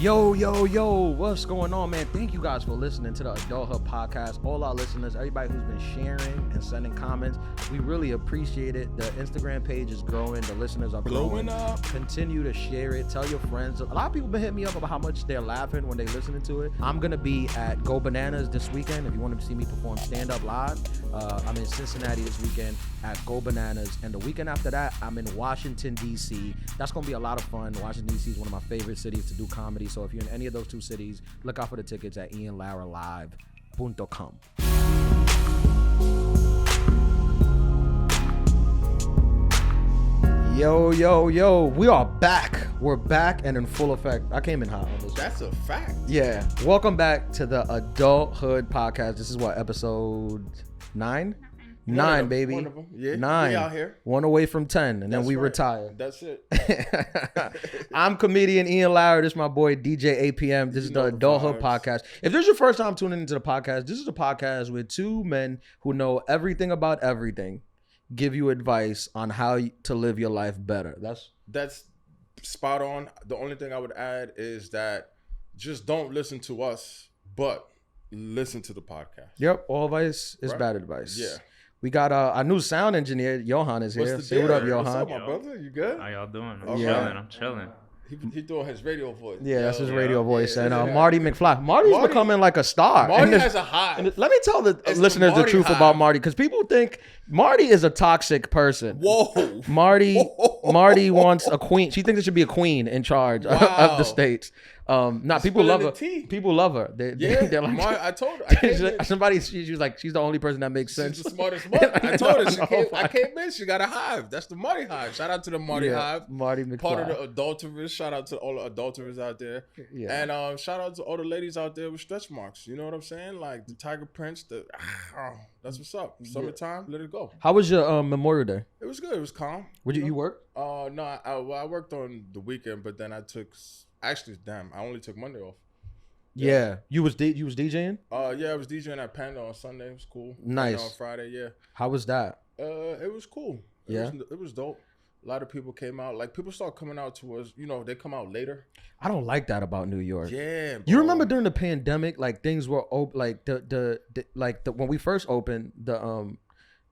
Yo, what's going on, man? Thank you guys for listening to the Adulthood podcast. All our listeners, everybody who's been sharing and sending comments, we really appreciate it. The Instagram page is growing. The listeners are growing. Up. Continue to share it. Tell your friends. A lot of people been hitting me up about how much they're laughing when they're listening to it. I'm going to be at Go Bananas this weekend. If you want to see me perform stand-up live, I'm in Cincinnati this weekend at Go Bananas. And the weekend after that, I'm in Washington, D.C. That's going to be a lot of fun. Washington, D.C. is one of my favorite cities to do comedy. So if you're in any of those two cities, look out for the tickets at ianlaralive.com. Yo, we are back. We're back and in full effect. I came in hot on this. That's a fact. Yeah. Welcome back to the Adulthood podcast. This is what, episode 9? 9, baby. One of them. Yeah. 9. We out here. One away from 10, and then we right. retire. That's it. I'm comedian Ian Lauer. This is my boy DJ APM. This is the Adulthood podcast. If this is your first time tuning into the podcast, this is a podcast with two men who know everything about everything, give you advice on how to live your life better. That's spot on. The only thing I would add is that just don't listen to us, but listen to the podcast. Yep. All advice is bad advice. Yeah. We got our new sound engineer, Johan, is here. Say what up, Johan. What's up, my brother? You good? How y'all doing? I'm chilling. He doing his radio voice. Yeah, that's his radio voice. And Marty McFly. Marty's becoming like a star. Marty has a high. Let me tell the listeners the truth about Marty, because people think Marty is a toxic person. Whoa. Marty wants a queen. She thinks it should be a queen in charge of the states. People love her. People love her. They're like, I told her. She was like, she's the only person that makes sense. She's the smartest one. I told her. I came in. She got a hive. That's the Marty hive. Shout out to the Marty hive. Marty McFly. Part of the adulterers. Shout out to all the adulterers out there. Yeah. And shout out to all the ladies out there with stretch marks. You know what I'm saying? Like the tiger prints. That's what's up. Summertime. Let it go. How was your Memorial Day? It was good. It was calm. You work? No. I worked on the weekend, but then I took. Actually, damn, I only took Monday off. Yeah. You was DJing? Yeah, I was DJing at Panda on Sunday. It was cool. Nice. And on Friday, yeah. How was that? It was cool. It was dope. A lot of people came out. Like, people start coming out to us. You know, they come out later. I don't like that about New York. Yeah, bro. You remember during the pandemic, like things were open, like when we first opened,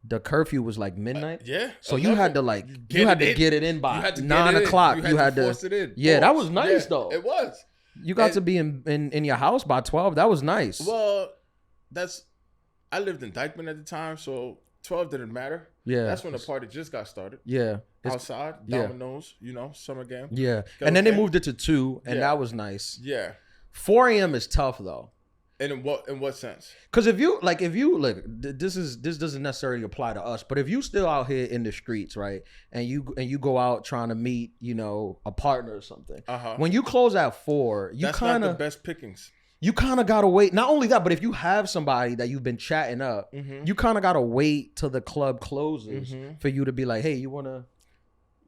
the curfew was like midnight. Yeah. So you had to get it in by 9 o'clock. You had to force it in. Yeah, that was nice though. It was. You got to be in your house by 12. That was nice. Well, I lived in Dykeman at the time, so 12 didn't matter. Yeah. That's when the party just got started. Yeah. Outside, Domino's, summer game. Yeah. And then they moved it to 2, and that was nice. Yeah. 4 a.m. is tough though. And in what sense? Because if you look, this doesn't necessarily apply to us, but if you still out here in the streets, right, and you go out trying to meet, a partner or something, when you close at 4, that's not the best pickings. You kind of gotta wait. Not only that, but if you have somebody that you've been chatting up, you kind of gotta wait till the club closes for you to be like, hey, you wanna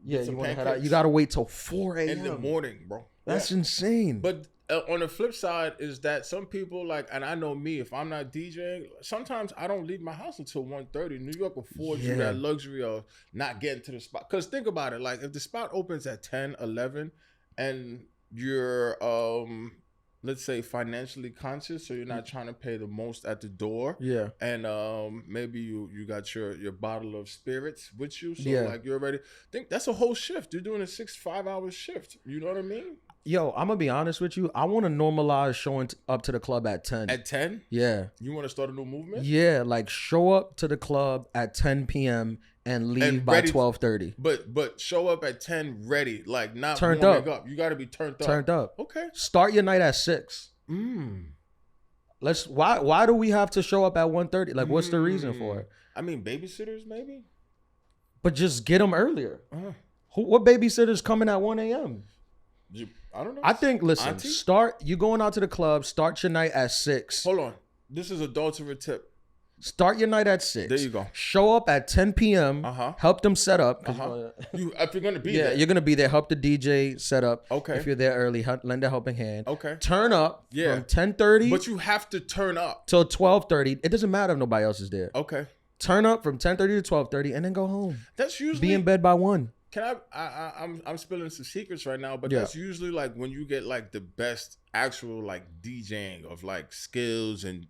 head out? You gotta wait till 4 a.m. in the morning, bro. That's insane. But on the flip side is that some people and I know me, if I'm not DJing, sometimes I don't leave my house until 1:30. New York affords you that luxury of not getting to the spot. Because think about it, like if the spot opens at 10, 11, and you're, let's say financially conscious, so you're not trying to pay the most at the door. Yeah. And maybe you got your bottle of spirits with you. So like you're ready. Think that's a whole shift. You're doing a 5-hour shift. You know what I mean? Yo, I'm gonna be honest with you. I want to normalize showing up to the club at 10. At 10? Yeah. You want to start a new movement? Yeah, like show up to the club at 10 p.m. and leave by 12:30. But show up at 10 ready, like not turned up. You got to be turned up. Turned up. Okay. Start your night at 6. Why do we have to show up at 1:30? Like, what's the reason for it? I mean, babysitters maybe. But just get them earlier. What babysitters coming at 1 a.m.? I don't know. I think, listen, you going out to the club, start your night at 6. Hold on. This is adulterer tip. Start your night at 6. There you go. Show up at 10 p.m. Help them set up. If you're going to be there. Yeah, you're going to be there. Help the DJ set up. Okay. If you're there early, lend a helping hand. Okay. Turn up from 10:30. But you have to turn up. Till 12:30. It doesn't matter if nobody else is there. Okay. Turn up from 10:30 to 12:30 and then go home. That's usually... Be in bed by 1. I'm spilling some secrets right now, but Yeah. that's usually like when you get like the best actual like DJing of like skills and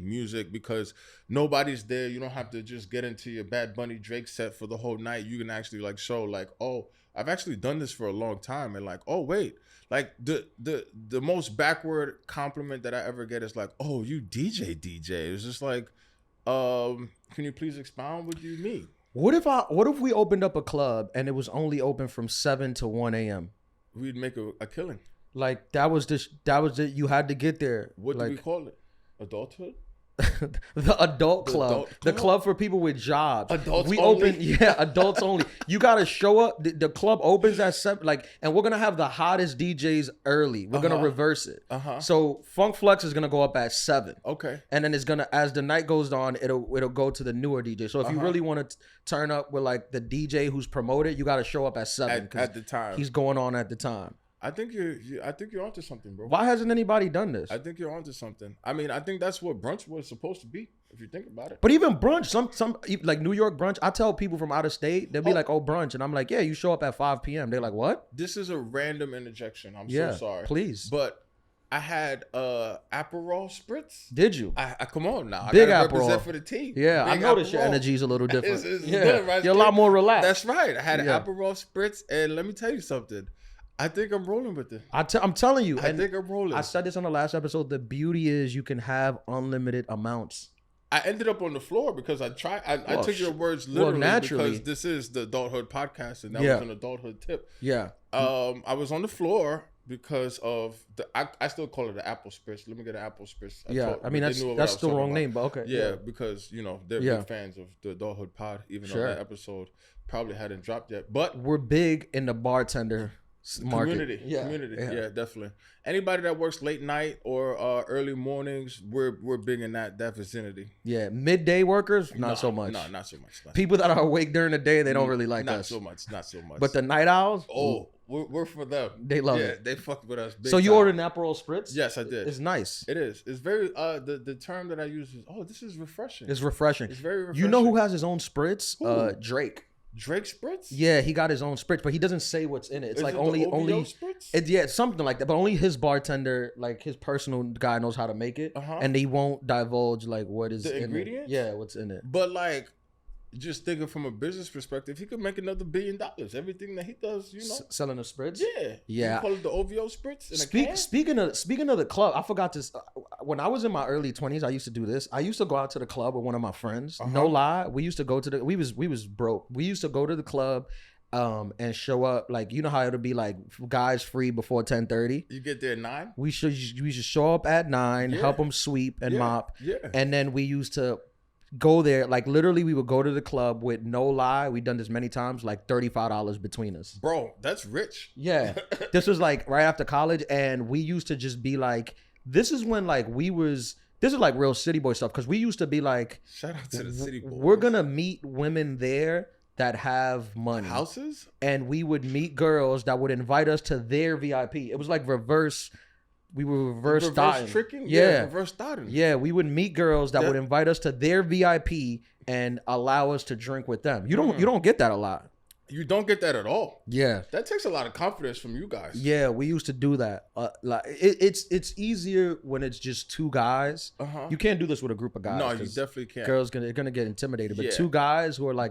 music, because nobody's there. You don't have to just get into your Bad Bunny Drake set for the whole night. You can actually like show like, oh, I've actually done this for a long time, and like, oh wait, like the most backward compliment that I ever get is like, oh, you DJ. It's just like, can you please expound what you mean? What if we opened up a club and it was only open from 7 to 1 a.m.? We'd make a killing. Like that was you had to get there. What do like, we call it? Adulthood? the adult club. adult The club? club for people with jobs. Adults we only? open, yeah, adults only. You gotta show up. The club opens at 7, like, and we're gonna have the hottest DJs early. We're gonna reverse it. So Funk Flex is gonna go up at 7. Okay. And then it's gonna, as the night goes on, it'll go to the newer DJ. So if you really want to turn up with like the DJ who's promoted, you gotta show up at 7 at the time. he's going on at the time. I think you're onto something, bro. Why hasn't anybody done this? I think you're onto something. I mean, I think that's what brunch was supposed to be, if you think about it. But even brunch, some like New York brunch, I tell people from out of state, they'll be like, oh, brunch. And I'm like, yeah, you show up at 5 p.m. They're like, what? This is a random interjection. I'm Yeah, so sorry. please. But I had Aperol Spritz. Did you? I come on now. Big I gotta Aperol. represent for the team. Yeah, I Big noticed your Aperol. energy's a little different. It's yeah. good, right? You're a lot more relaxed. That's right. I had an Yeah. Aperol Spritz, and let me tell you something. I think I'm rolling with it. I'm telling you. I think I'm rolling. I said this on the last episode. The beauty is you can have unlimited amounts. I ended up on the floor because I took your words well, literally naturally. because this is the Adulthood podcast, and that Yeah. was an adulthood tip. Yeah. I was on the floor because of I still call it the apple spritz. Let me get an apple spritz. I mean, that's the wrong name, but okay. Yeah, because they're Yeah. big fans of the Adulthood pod, even Sure. though that episode probably hadn't dropped yet. But We're big in the bartender market. community, yeah, definitely. Anybody that works late night or early mornings, we're big in that vicinity. Yeah. Midday workers, not so much. No, not so much. People that are awake during the day, they don't really like not us. so much. Not so much. But the night owls, we're for them. They love yeah, it. they fucked with us. Big So you time. ordered an Aperol Spritz? Yes, I did. It's nice. It is. It's very the term that I use is this is refreshing. It's refreshing. It's very refreshing. You know who has his own spritz? Who? Drake. Drake Spritz? Yeah, he got his own spritz, but he doesn't say what's in it. It's Is like it the only OVO Spritz? it's something like that. But only his bartender, like his personal guy, knows how to make it, and he won't divulge like what is The in ingredients? it. Yeah, what's in it. But like, just thinking from a business perspective, he could make another $1 billion. Everything that he does, Selling a spritz. Yeah. Yeah. You call it the OVO Spritz in a can? Speaking of the club, I forgot this. When I was in my early 20s, I used to do this. I used to go out to the club with one of my friends. No lie, we used to go to we was broke. We used to go to the club, and show up like how it'll be like guys free before 10:30. You get there at 9? We should show up at 9, help them sweep and mop, and then we used to go there, like literally we would go to the club with, no lie, we've done this many times, like $35 between us. Bro, that's rich. Yeah. This was like right after college, and we used to just be like, this is when like this is like real city boy stuff, because we used to be like, shout out to the city boys. We're gonna meet women there that have money. Houses? And we would meet girls that would invite us to their VIP. It was like reverse. We were reverse tricking? Yeah. Reverse thotting. Yeah, we would meet girls that would invite us to their VIP and allow us to drink with them. You don't get that a lot. You don't get that at all. Yeah. That takes a lot of confidence from you guys. Yeah, we used to do that. Like it's easier when it's just two guys. You can't do this with a group of guys. No, you definitely can't. Girls gonna get intimidated. But two guys who are like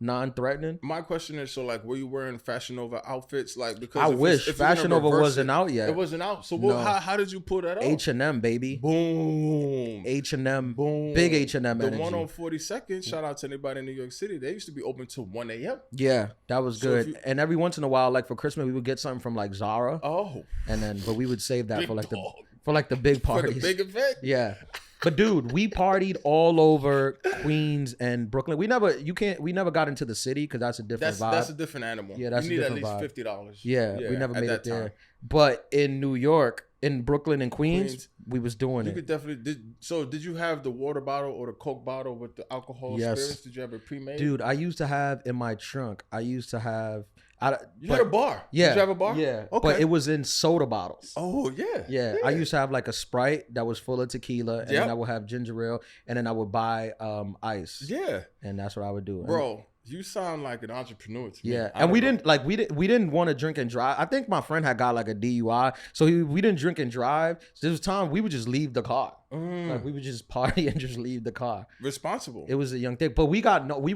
non-threatening. My question is, so like, were you wearing Fashion Nova outfits? Like, because I wish Fashion Nova wasn't out yet. It wasn't out. So No. how did you pull that off? H&M, baby. Boom. H&M. Boom. Big H&M The energy. one on 42nd, shout out to anybody in New York City. They used to be open till 1 a.m. Yeah, that was So good. And every once in a while, like for Christmas, we would get something from like Zara. Oh. But we would save that Big for like dog. the big For parties. the big event? Yeah. But dude, we partied all over Queens and Brooklyn. We never got into the city because that's a different vibe. That's a different animal. Yeah, that's you need a at different least vibe. $50. Yeah, we never at made that it there. time. But in New York, in Brooklyn and Queens, we was doing You it. could definitely did you have the water bottle or the Coke bottle with the alcohol spirits? Did you have it pre-made? Dude, I used to have in my trunk. You had a bar. Yeah. Did you have a bar? Yeah. Okay. But it was in soda bottles. Oh yeah. Yeah. I used to have like a Sprite that was full of tequila, and then I would have ginger ale, and then I would buy ice. Yeah. And that's what I would do. Bro, You sound like an entrepreneur to me. Yeah, and we didn't want to drink and drive. I think my friend had got like a DUI, so we didn't drink and drive. So there was time we would just leave the car, like we would just party and just leave the car. Responsible. It was a young thing, but we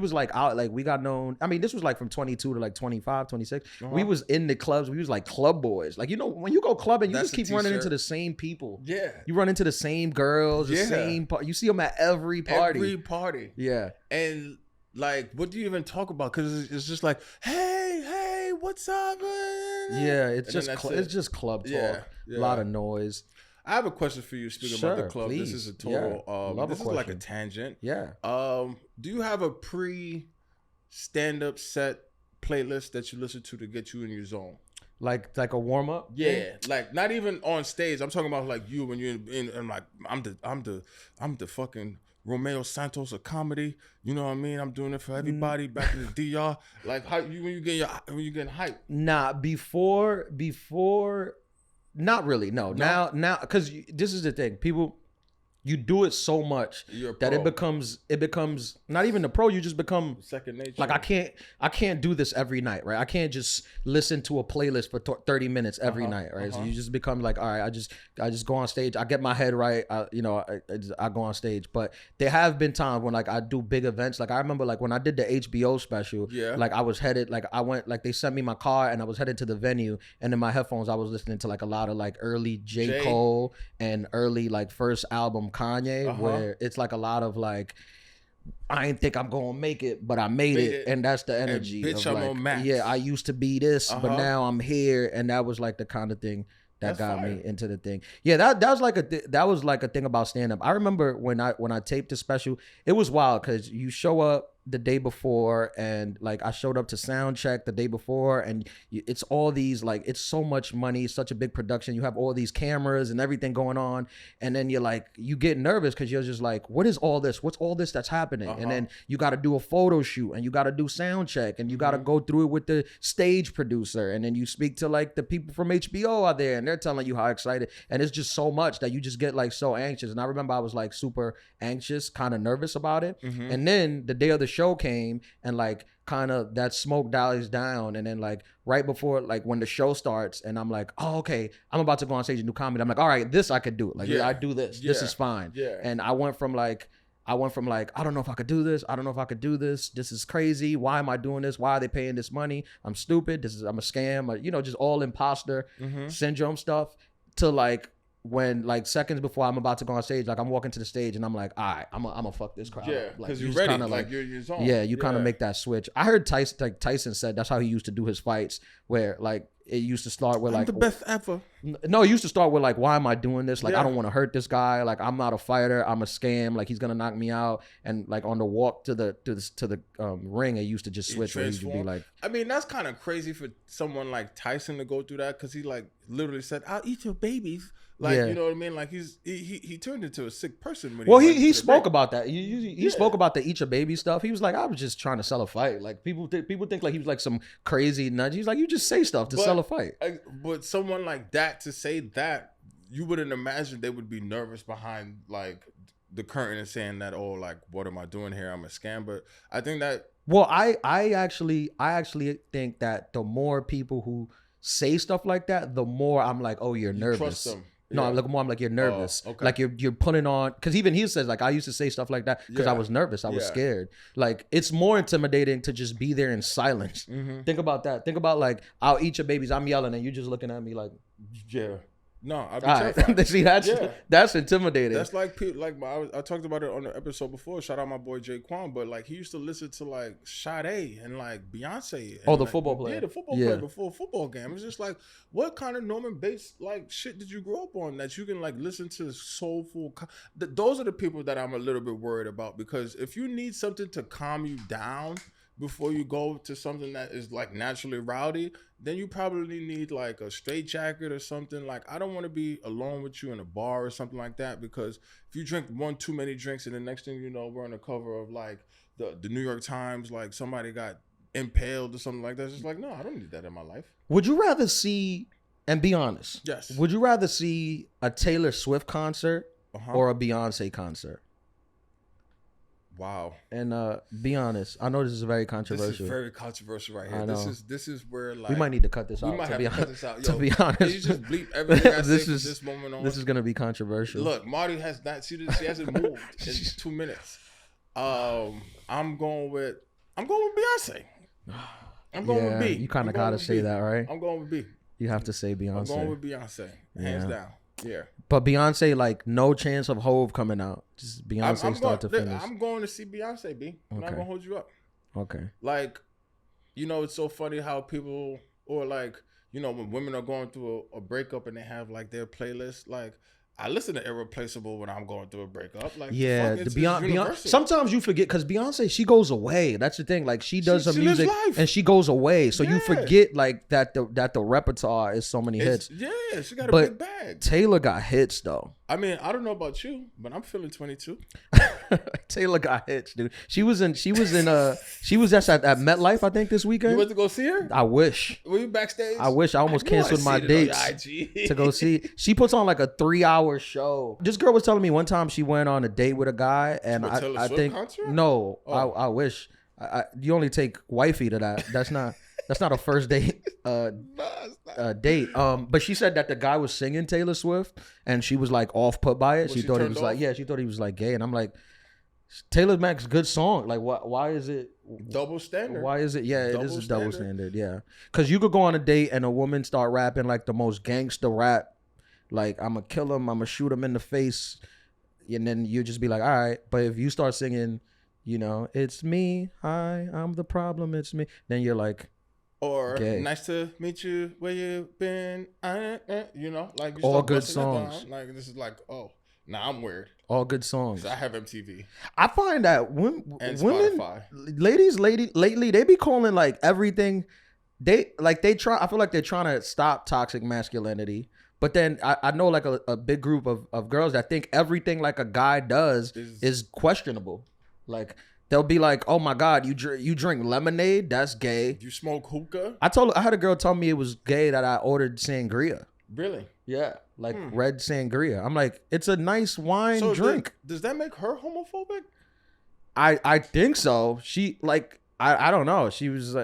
was like out, like we got known. I mean, this was like from 22 to like 25, 26. We was in the clubs. We was like club boys. Like, you know, when you go clubbing, you just keep running into the same people. Yeah, you run into the same girls, the same. You see them at every party. Every party. Yeah, and. Like, what do you even talk about? Because it's just like, hey, what's up? Yeah, it's just club talk. Yeah. A lot of noise. I have a question for you. Speaking about the club, please. This is a total. This is like a tangent. Yeah. Do you have a stand-up set playlist that you listen to get you in your zone? Like a warm up? Yeah, like not even on stage. I'm talking about like you when you're in. And like I'm the fucking Romeo Santos of comedy, you know what I mean? I'm doing it for everybody back in the DR. Like how you when you getting hyped? Nah, before, not really. No. Now, because this is the thing, people. You do it so much that it becomes not even a pro. You just become second nature. Like I can't do this every night, right? I can't just listen to a playlist for 30 minutes every night, right? So you just become like, all right, I just go on stage. I get my head right. I go on stage. But there have been times when like I do big events. Like I remember like when I did the HBO special. Yeah. Like I was headed, like I went, like they sent me my car and I was headed to the venue, and in my headphones I was listening to like a lot of like early J. Cole and early like first album Kanye, where it's like a lot of like, I ain't think I'm gonna make it, but I made it, and that's the energy. And bitch, of I'm like, on max. yeah, I used to be this, but now I'm here, and that was like the kind of thing that got fire. me into the thing. Yeah, that was like a thing about stand up. I remember when I taped the special, it was wild because you show up the day before, and like I showed up to sound check the day before, and it's all these, like, it's so much money, it's such a big production, you have all these cameras and everything going on, and then you're like, you get nervous because you're just like, what is all this, what's all this that's happening? And then you got to do a photo shoot, and you got to do sound check, and you got to go through it with the stage producer, and then you speak to like the people from HBO out there, and they're telling you how excited, and it's just so much that you just get like so anxious. And I remember I was like super anxious, kind of nervous about it. And then the day of the show came, and like kind of that smoke dies down, and then like right before, like when the show starts, and I'm like, oh, okay, I'm about to go on stage and do comedy, I'm like, all right, this I could do it, like I do this, this is fine. And I went from like, I don't know if I could do this, I don't know if I could do this, this is crazy, why am I doing this, why are they paying this money, I'm stupid, I'm a scam, you know, just all imposter syndrome stuff, to like when like seconds before I'm about to go on stage, like I'm walking to the stage and I'm like, all right, I'm gonna fuck this crowd. Yeah, like, because you're ready, kinda, like you're in your zone. Yeah, you kind of make that switch. I heard Tyson said that's how he used to do his fights, where like it used to start with like the best ever. No, it used to start with like, why am I doing this? Like I don't want to hurt this guy. Like I'm not a fighter. I'm a scam. Like he's gonna knock me out. And like on the walk to the ring, it used to just switch. Where he would be like, I mean, that's kind of crazy for someone like Tyson to go through that, because he like literally said, "I'll eat your babies." Like, you know what I mean? Like he turned into a sick person. When he spoke about that. He spoke about the eat your baby stuff. He was like, I was just trying to sell a fight. Like people think like he was like some crazy nudge. He's like, you just say stuff to sell a fight. But someone like that to say that, you wouldn't imagine they would be nervous behind like the curtain and saying that, oh, like, what am I doing here? I'm a scam. But I think that. Well, I actually think that the more people who say stuff like that, the more I'm like, oh, you're nervous. Trust them. No, I'm like, you're nervous. Oh, okay. Like you're putting on, because even he says like, I used to say stuff like that because I was nervous. I was scared. Like it's more intimidating to just be there in silence. Think about that. Think about like, I'll eat your babies. I'm yelling and you just looking at me like, yeah. No, I'd be terrified. See, that's intimidating. That's like I talked about it on the episode before. Shout out my boy Jay Quan, but like he used to listen to like Sade and like Beyonce. And, the football player. Yeah, the football player before a football game. It's just like, what kind of Norman Bates like shit did you grow up on that you can like listen to soulful? Those are the people that I'm a little bit worried about, because if you need something to calm you down before you go to something that is like naturally rowdy, then you probably need like a straight jacket or something. Like I don't want to be alone with you in a bar or something like that, because if you drink one too many drinks and the next thing you know, we're on the cover of like the New York Times, like somebody got impaled or something like that. It's just like, no, I don't need that in my life. Would you rather see, and be honest, yes, would you rather see a Taylor Swift concert or a Beyonce concert? Wow. And be honest, I know this is very controversial. This is very controversial right here. I know. This is where like we might need to cut this we out. might To have be to honest, cut this out. to Yo, be can honest, you just bleep everything I say this from is this moment on? this is gonna be controversial. Look, Marty has not. She hasn't moved in 2 minutes. I'm going with Beyonce. I'm going with B. You kind of gotta say that, right? I'm going with B. You have to say Beyonce. I'm going with Beyonce, hands down. Yeah. But Beyonce, like, no chance of Hove coming out. Just Beyonce start to finish. I'm going to see Beyonce, B. I'm not gonna hold you up. Okay. Like, you know, it's so funny how people, or like, you know, when women are going through a breakup and they have like their playlist, like, I listen to Irreplaceable when I'm going through a breakup. Like, yeah, it's Beyonce. Sometimes you forget because Beyonce, she goes away. That's the thing. Like, she does her music and she goes away, so you forget like that the repertoire is so many hits. Yeah, she got a big bag. Taylor got hits though. I mean, I don't know about you, but I'm feeling 22. Taylor got hits, dude. She was just at MetLife, I think, this weekend. You went to go see her? I wish. Were you backstage? I wish. I almost canceled my dates to go see. She puts on like a 3-hour show. This girl was telling me one time she went on a date with a guy, and I think concert? No, I wish. You only take wifey to that. That's not a first date date. But she said that the guy was singing Taylor Swift, and she was like off put by it. She thought he was like, she thought he was like gay, and I'm like, Taylor makes good song. Like, why is it double standard? Why is it? Yeah, it is a double standard. Yeah, because you could go on a date and a woman start rapping like the most gangster rap, like I'm gonna kill him, I'm gonna shoot him in the face, and then you just be like, all right. But if you start singing, you know, it's me, hi, I'm the problem, it's me, then you're like, or gay. Nice to meet you, where you been? You know, like you all good songs. Like this is like, oh, now I'm weird. All good songs. I have MTV. I find that women, Spotify. ladies, lately they be calling like everything. They try. I feel like they're trying to stop toxic masculinity. But then I know like a big group of girls that think everything like a guy does is questionable. Like they'll be like, "Oh my God, you drink lemonade? That's gay. You smoke hookah?" I had a girl tell me it was gay that I ordered sangria. Really? Yeah, like red sangria. I'm like, it's a nice wine drink. Does that make her homophobic? I think so. She like I don't know. She was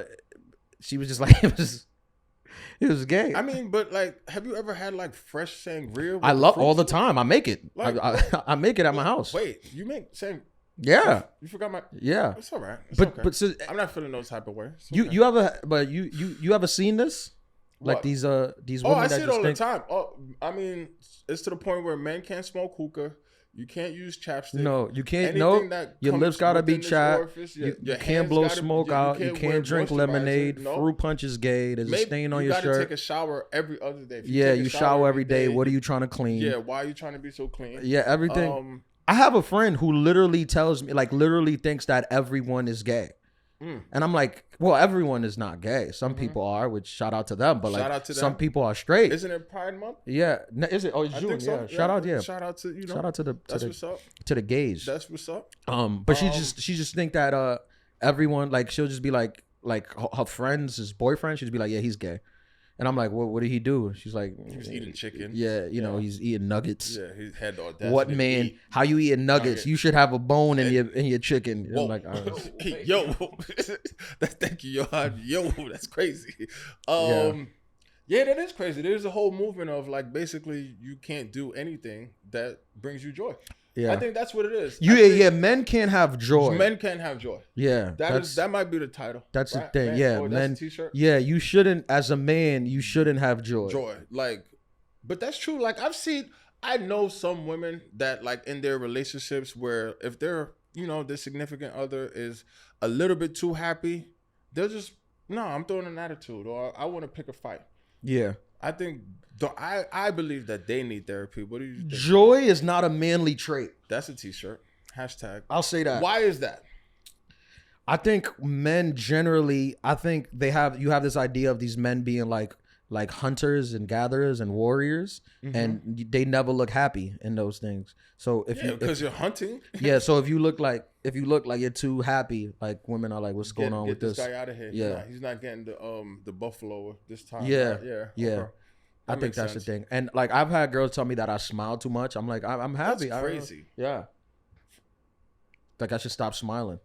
just like it was gay. I mean, but like, have you ever had like fresh sangria? I love all the time. I make it. Like, I make it at my house. Wait, you make sangria? Yeah. You forgot my. Yeah. It's all right. But so, I'm not feeling those type of ways. You ever seen this? Like what? these women. Oh, I see it all the time. Oh, I mean, it's to the point where men can't smoke hookah. You can't use chapstick. No, you can't. No, your lips gotta be chapped. You can't blow smoke out. You can't drink lemonade. No. Fruit punch is gay. There's a stain on your shirt. You gotta take a shower every other day. You shower every day. What are you trying to clean? Yeah, why are you trying to be so clean? Yeah, everything. I have a friend who literally tells me, like, literally thinks that everyone is gay. And I'm like, well, everyone is not gay. Some people are, which shout out to them. But like, some people are straight. Isn't it Pride Month? Yeah, is it? Oh, it's June. So. Yeah. Shout out. Yeah. Shout out to Shout out to the. That's what's up. To the gays. That's what's up. But she just think that everyone, like, she'll just be like her friends, his boyfriend, she'd be like, yeah, he's gay. And I'm like, what did he do? She's like, he was eating chicken. Yeah, you know, he's eating nuggets. Yeah, he had the audacity. What man? How you eating nuggets? You should have a bone in your chicken. I'm like, yo, thank you, yo, that's crazy. Yeah, that is crazy. There's a whole movement of like basically you can't do anything that brings you joy. Yeah, I think that's what it is. Men can't have joy. Men can't have joy. Yeah, that might be the title. That's right? the thing. Yeah, men. That's a t-shirt. Yeah, you shouldn't, as a man, you shouldn't have joy. Joy, like, but that's true. Like I know some women that like in their relationships where if their significant other is a little bit too happy, they'll just I'm throwing an attitude or I want to pick a fight. Yeah, I think. I believe that they need therapy. What do you think? Joy is not a manly trait. That's a t-shirt. #. I'll say that. Why is that? I think men generally, you have this idea of these men being like hunters and gatherers and warriors, and they never look happy in those things. So because you're hunting. Yeah. So if you look like you're too happy, like women are like, what's going on with this? Get this guy out of here. Yeah. He's not getting the buffalo this time. Yeah. Right? Yeah. Yeah. Okay. I think that's the thing. And like I've had girls tell me that I smile too much. I'm like, I'm happy. That's crazy. Yeah. Like I should stop smiling.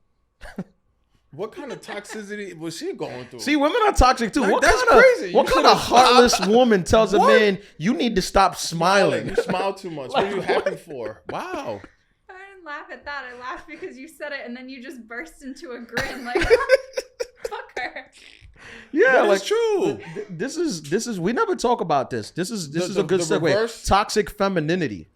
What kind of toxicity was she going through? See, women are toxic too. Like, that's crazy. What kind of heartless woman tells a man you need to stop smiling? You smile too much. What are you happy for? Wow. I didn't laugh at that. I laughed because you said it and then you just burst into a grin like, fuck her. Yeah, That like is true. This is. We never talk about this. This is a good segue. reverse? Toxic femininity.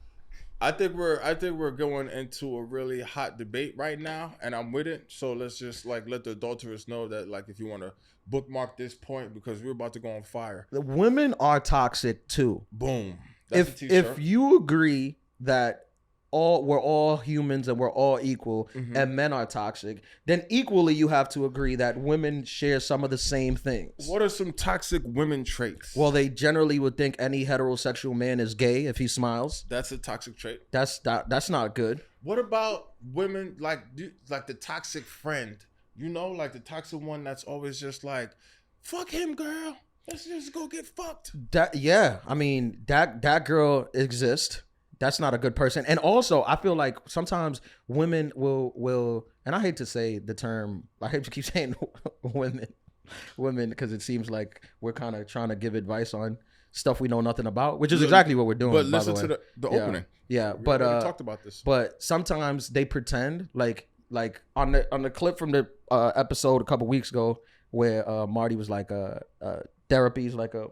I think we're going into a really hot debate right now, and I'm with it. So let's just like let the adulterers know that like if you want to bookmark this point because we're about to go on fire. The women are toxic too. Boom. That's a If t-shirt. you agree that we're all humans and we're all equal and men are toxic, then equally you have to agree that women share some of the same things. What are some toxic women traits? Well, they generally would think any heterosexual man is gay if he smiles. That's a toxic trait. That's not good. What about women like the toxic friend? You know, like the toxic one that's always just like, fuck him, girl. Let's just go get fucked. I mean, that girl exists. That's not a good person. And also, I feel like sometimes women will, and I hate to say the term, I hate to keep saying women, because it seems like we're kind of trying to give advice on stuff we know nothing about, which is exactly what we're doing. But by listen the way. to the opening. Yeah, We but already talked about this. But sometimes they pretend like on the clip from the episode a couple weeks ago where Marty was like therapy is like a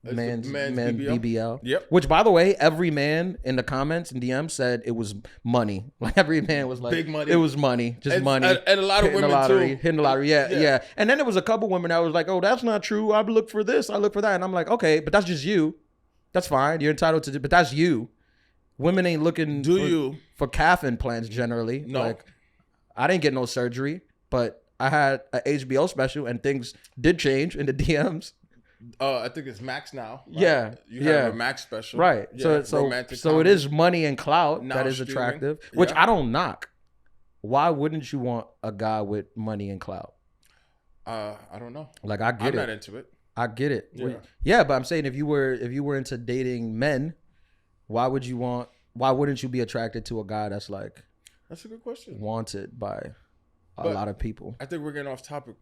man's BBL. Yep. Which, by the way, every man in the comments and DM said it was money. Like every man was like, big money. It was money, just money. And a lot of women too. Hitting the lottery, yeah. And then there was a couple women that was like, oh, that's not true. I look for this, I look for that, and I'm like, okay, but that's just you. That's fine. You're entitled to, but that's you. Women ain't looking for calf implants generally. No. Like, I didn't get no surgery, but I had an HBO special and things did change in the DMs. I think it's Max now. Right? Yeah, You have a Max special. Right. Yeah, so romantic it comedy. is money and clout Now that is streaming. attractive, which Yeah. I don't knock. Why wouldn't you want a guy with money and clout? I don't know. Like I get I'm it. not into it. I get it. Yeah. Yeah, but I'm saying if you were into dating men, why wouldn't you be attracted to a guy that's like That's a good question. wanted by a But- lot of people? I think we're getting off topic.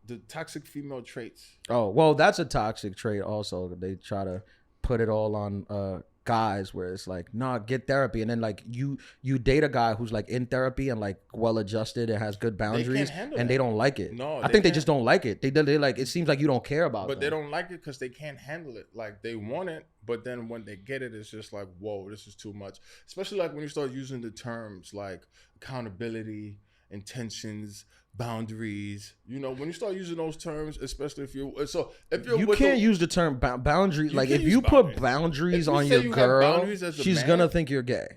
The toxic female traits. Oh, well, that's a toxic trait also. They try to put it all on guys where it's like, nah, get therapy. And then like you date a guy who's like in therapy and like well adjusted and has good boundaries handle and that. they don't like it. No, I they think they can't. just don't like it. They like, it seems like you don't care about But them. they don't like it because they can't handle it. Like they want it, but then when they get it, it's just like, whoa, this is too much. Especially like when you start using the terms like accountability, intentions, boundaries. You know, when you start using those terms, especially if you're You with can't use the term boundaries. Like can if use you put boundaries. boundaries If you on say your you have girl, boundaries as a she's man- gonna think you're gay.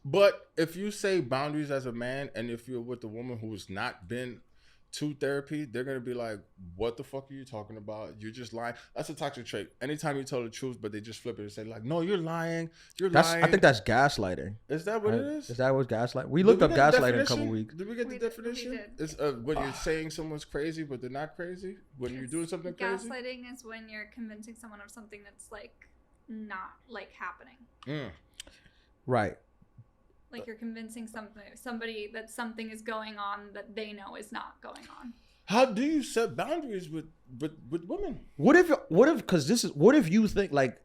But if you say boundaries as a man, and if you're with a woman who's not been to therapy, they're gonna be like, "What the fuck are you talking about? You're just lying." That's a toxic trait. Anytime you tell the truth, but they just flip it and say like, "No, you're lying. You're lying." I think that's gaslighting. Is that what Right? it is? Is that what gaslight? We Did looked we up get the gaslighting a couple definition? weeks. Did we get the We definition? did. It's when you're saying someone's crazy, but they're not crazy. When you're doing something crazy. Gaslighting is when you're convincing someone of something that's like not like happening. Right. Like you're convincing somebody that something is going on that they know is not going on. How do you set boundaries with women? What if what if you think like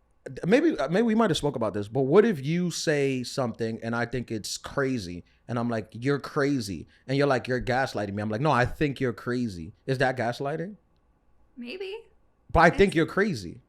maybe we might have spoke about this, but what if you say something and I think it's crazy and I'm like, you're crazy, and you're like, you're gaslighting me. I'm like, no, I think you're crazy. Is that gaslighting? Maybe. But I think you're crazy.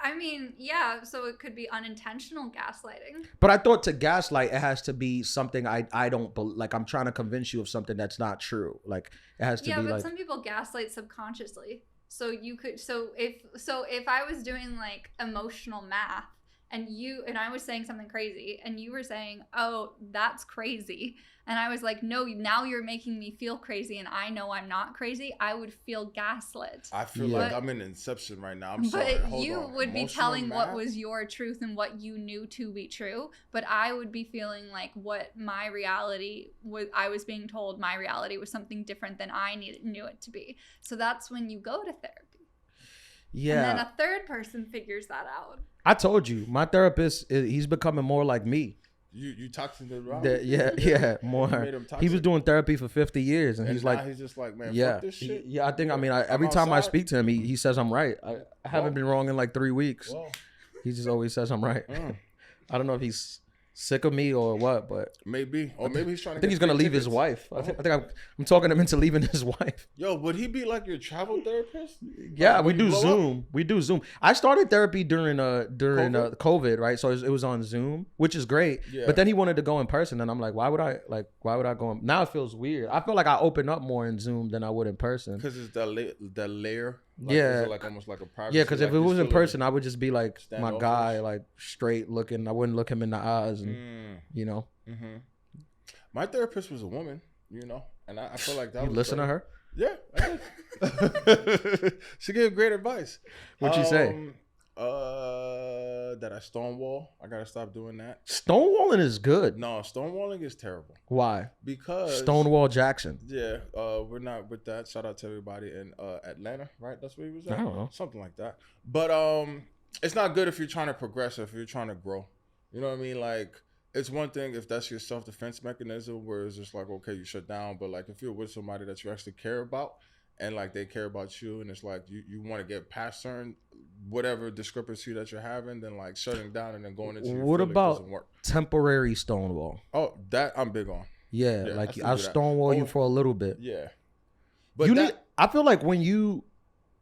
I mean, yeah, so it could be unintentional gaslighting. But I thought to gaslight, it has to be something I don't like. I'm trying to convince you of something that's not true. Like it has to Yeah, be but like. some people gaslight subconsciously. So you could if I was doing like emotional math and I was saying something crazy and you were saying, "Oh, that's crazy." And I was like, "No, now you're making me feel crazy and I know I'm not crazy." I would feel gaslit. I feel Yeah. like I'm in Inception right now. I'm sorry. But Hold you on. would be Emotional telling what math? was your truth and what you knew to be true. But I would be feeling like what my reality was. I was being told my reality was something different than I knew it to be. So that's when you go to therapy. Yeah. And then a third person figures that out. I told you, my therapist, he's becoming more like me. you toxic the around. Yeah, more. Made him He toxic. was doing therapy for 50 years, and he's now like, he's just like, man, yeah, fuck this shit. yeah. I think, I mean, every time I outside. speak to him, he says I'm right. I haven't been wrong in like 3 weeks. Well, He just always says I'm right. I don't know if he's sick of me or what, but maybe, or maybe he's trying to. I think he's gonna leave his wife. I think I'm talking him into leaving his wife. Yo, would he be like your travel therapist? Yeah, Like, we when you do blow Zoom. up? We do Zoom. I started therapy during COVID? COVID, right? So it was on Zoom, which is great. Yeah. But then he wanted to go in person, and I'm like, why would I go? Now it feels weird. I feel like I open up more in Zoom than I would in person. Because it's the layer. Like, Yeah. is it like almost like a privacy. Yeah, because if like it you was in still person, I would just be like my standoffish? guy, like straight looking. I wouldn't look him in the eyes, and you know. My therapist was a woman, and I feel like that. You was listen to great. her? Yeah, I did. She gave great advice. What'd you say? That I stonewall. I gotta stop doing that. Stonewalling is good. No, stonewalling is terrible. Why? Because Stonewall Jackson. Yeah, we're not with that. Shout out to everybody in Atlanta, right? That's where he was at. I don't know. Something like that. But it's not good if you're trying to progress, if you're trying to grow. You know what I mean? Like, it's one thing if that's your self-defense mechanism where it's just like, okay, you shut down. But like, if you're with somebody that you actually care about and like they care about you and it's like you want to get past certain whatever discrepancy that you're having, then like shutting down and then going into your What feelings about doesn't work. temporary stonewall? Oh, that I'm big on. Yeah, Yeah, like I I'll do that. stonewall you Oh, for a little bit. Yeah. But You need. I feel like when you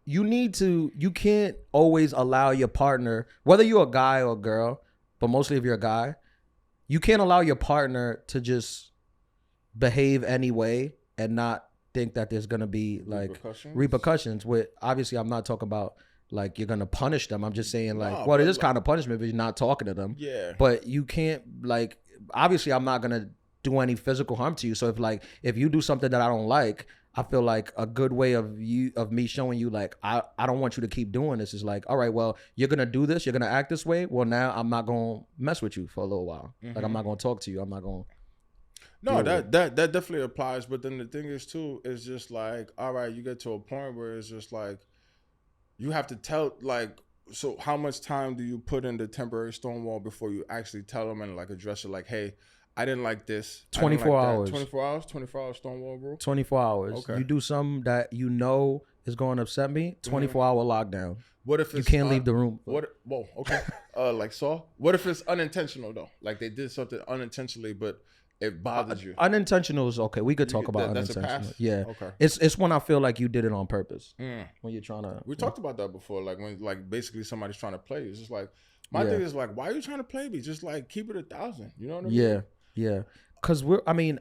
need to, you can't always allow your partner, whether you're a guy or a girl, but mostly if you're a guy, you can't allow your partner to just behave anyway and not think that there's gonna be like repercussions. With obviously, I'm not talking about like you're gonna punish them. I'm just saying like, Nah, well, it but is kind of punishment if you're not talking to them. Yeah. But you can't like. Obviously, I'm not gonna do any physical harm to you. So if you do something that I don't like, I feel like a good way of me showing you like I don't want you to keep doing this is like, all right, well, you're gonna do this, you're gonna act this way. Well, now I'm not gonna mess with you for a little while. Like I'm not gonna talk to you. I'm not gonna. No, that definitely applies. But then the thing is too, is just like, all right, you get to a point where it's just like you have to tell like, so how much time do you put in the temporary stonewall before you actually tell them and like address it like, hey, I didn't like this. 24 hours. 24 hours? 24 hours stonewall, bro? 24 hours. Okay. You do something that you know is going to upset me, 24-hour lockdown. What if it's you can't leave the room? Whoa, okay. Like Saw? What if it's unintentional though? Like they did something unintentionally, but it bothers you. Unintentional is okay. We could talk about that's a unintentional. pass? Yeah. Okay. It's when I feel like you did it on purpose. When you're trying to. We talked about that before. Like when like basically somebody's trying to play you. It's just like my Yeah. thing is like, why are you trying to play me? Just like keep it 1,000. You know what I mean? Yeah. Cause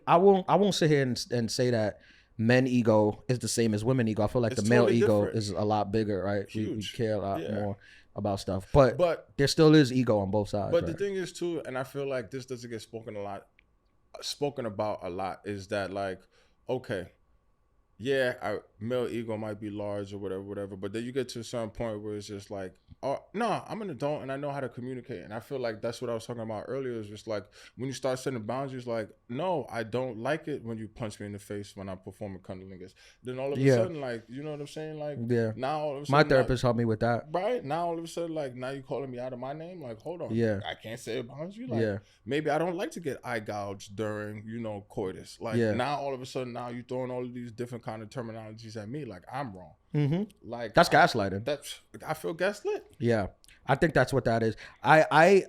I won't sit here and say that men ego is the same as women ego. I feel like It's the male totally ego different. is a lot bigger, right? We Huge. care a lot Yeah. more about stuff, but there still is ego on both sides. But right? the thing is too, and I feel like this doesn't get spoken about a lot, is that like, okay, yeah, male ego might be large or whatever, but then you get to a certain point where it's just like, oh no, I'm an adult and I know how to communicate. And I feel like that's what I was talking about earlier, is just like when you start setting boundaries, like, no, I don't like it when you punch me in the face when I'm performing cunnilingus. Then all of a sudden, like, you know what I'm saying? Like, now all of a sudden, my therapist helped me with that. Right? Now all of a sudden, like, now you calling me out of my name? Like, hold on. Yeah. I can't say a boundary. Like, maybe I don't like to get eye gouged during, coitus. Like, now all of a sudden, now you throwing all of these different kind of terminologies at me. Like, I'm wrong. Like, that's gaslighting. I feel gaslit. Yeah, I think that's what that is. I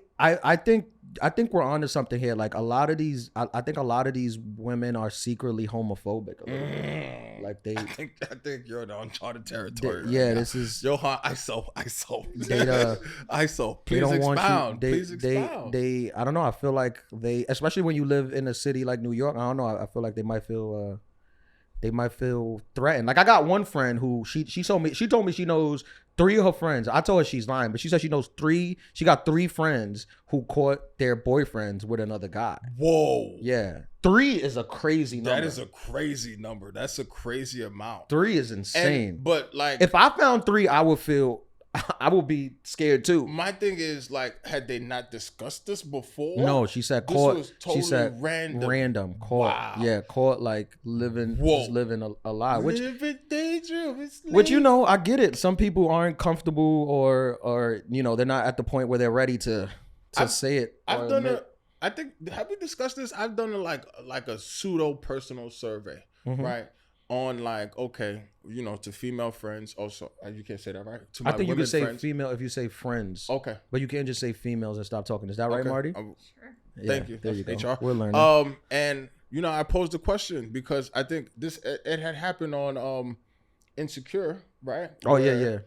think we're onto something here. Like a lot of these, I think a lot of these women are secretly homophobic. A little bit. Like they. I think you're in uncharted territory. This is. Johan, ISO. ISO. Please expound. Please expound. They. I don't know. I feel like they, especially when you live in a city like New York. I don't know. I feel like they might feel. They might feel threatened. Like I got one friend who she told me she knows 3 of her friends. I told her she's lying, but she said she knows 3. She got 3 friends who caught their boyfriends with another guy. Whoa. Yeah. 3 is a crazy number. That is a crazy number. That's a crazy amount. 3 is insane. But like, if I found 3, I would be scared too. My thing is like, had they not discussed this before? No, she said this caught. Was totally she said random. Caught. Wow. Yeah, caught like living a lie. Living dangerously. Which I get it. Some people aren't comfortable or they're not at the point where they're ready to say it. I've done it. I think, have we discussed this? I've done like a pseudo personal survey, right? On like, okay, you know, to female friends. Also, you can't say that, right? To my I think you women can say friends. female if you say friends. Okay. But you can't just say females and stop talking. Is that right, Marty? Sure. Thank you. There you That's go. HR. We're learning. And you know, I posed a question because I think it had happened on Insecure, right? Oh, yeah.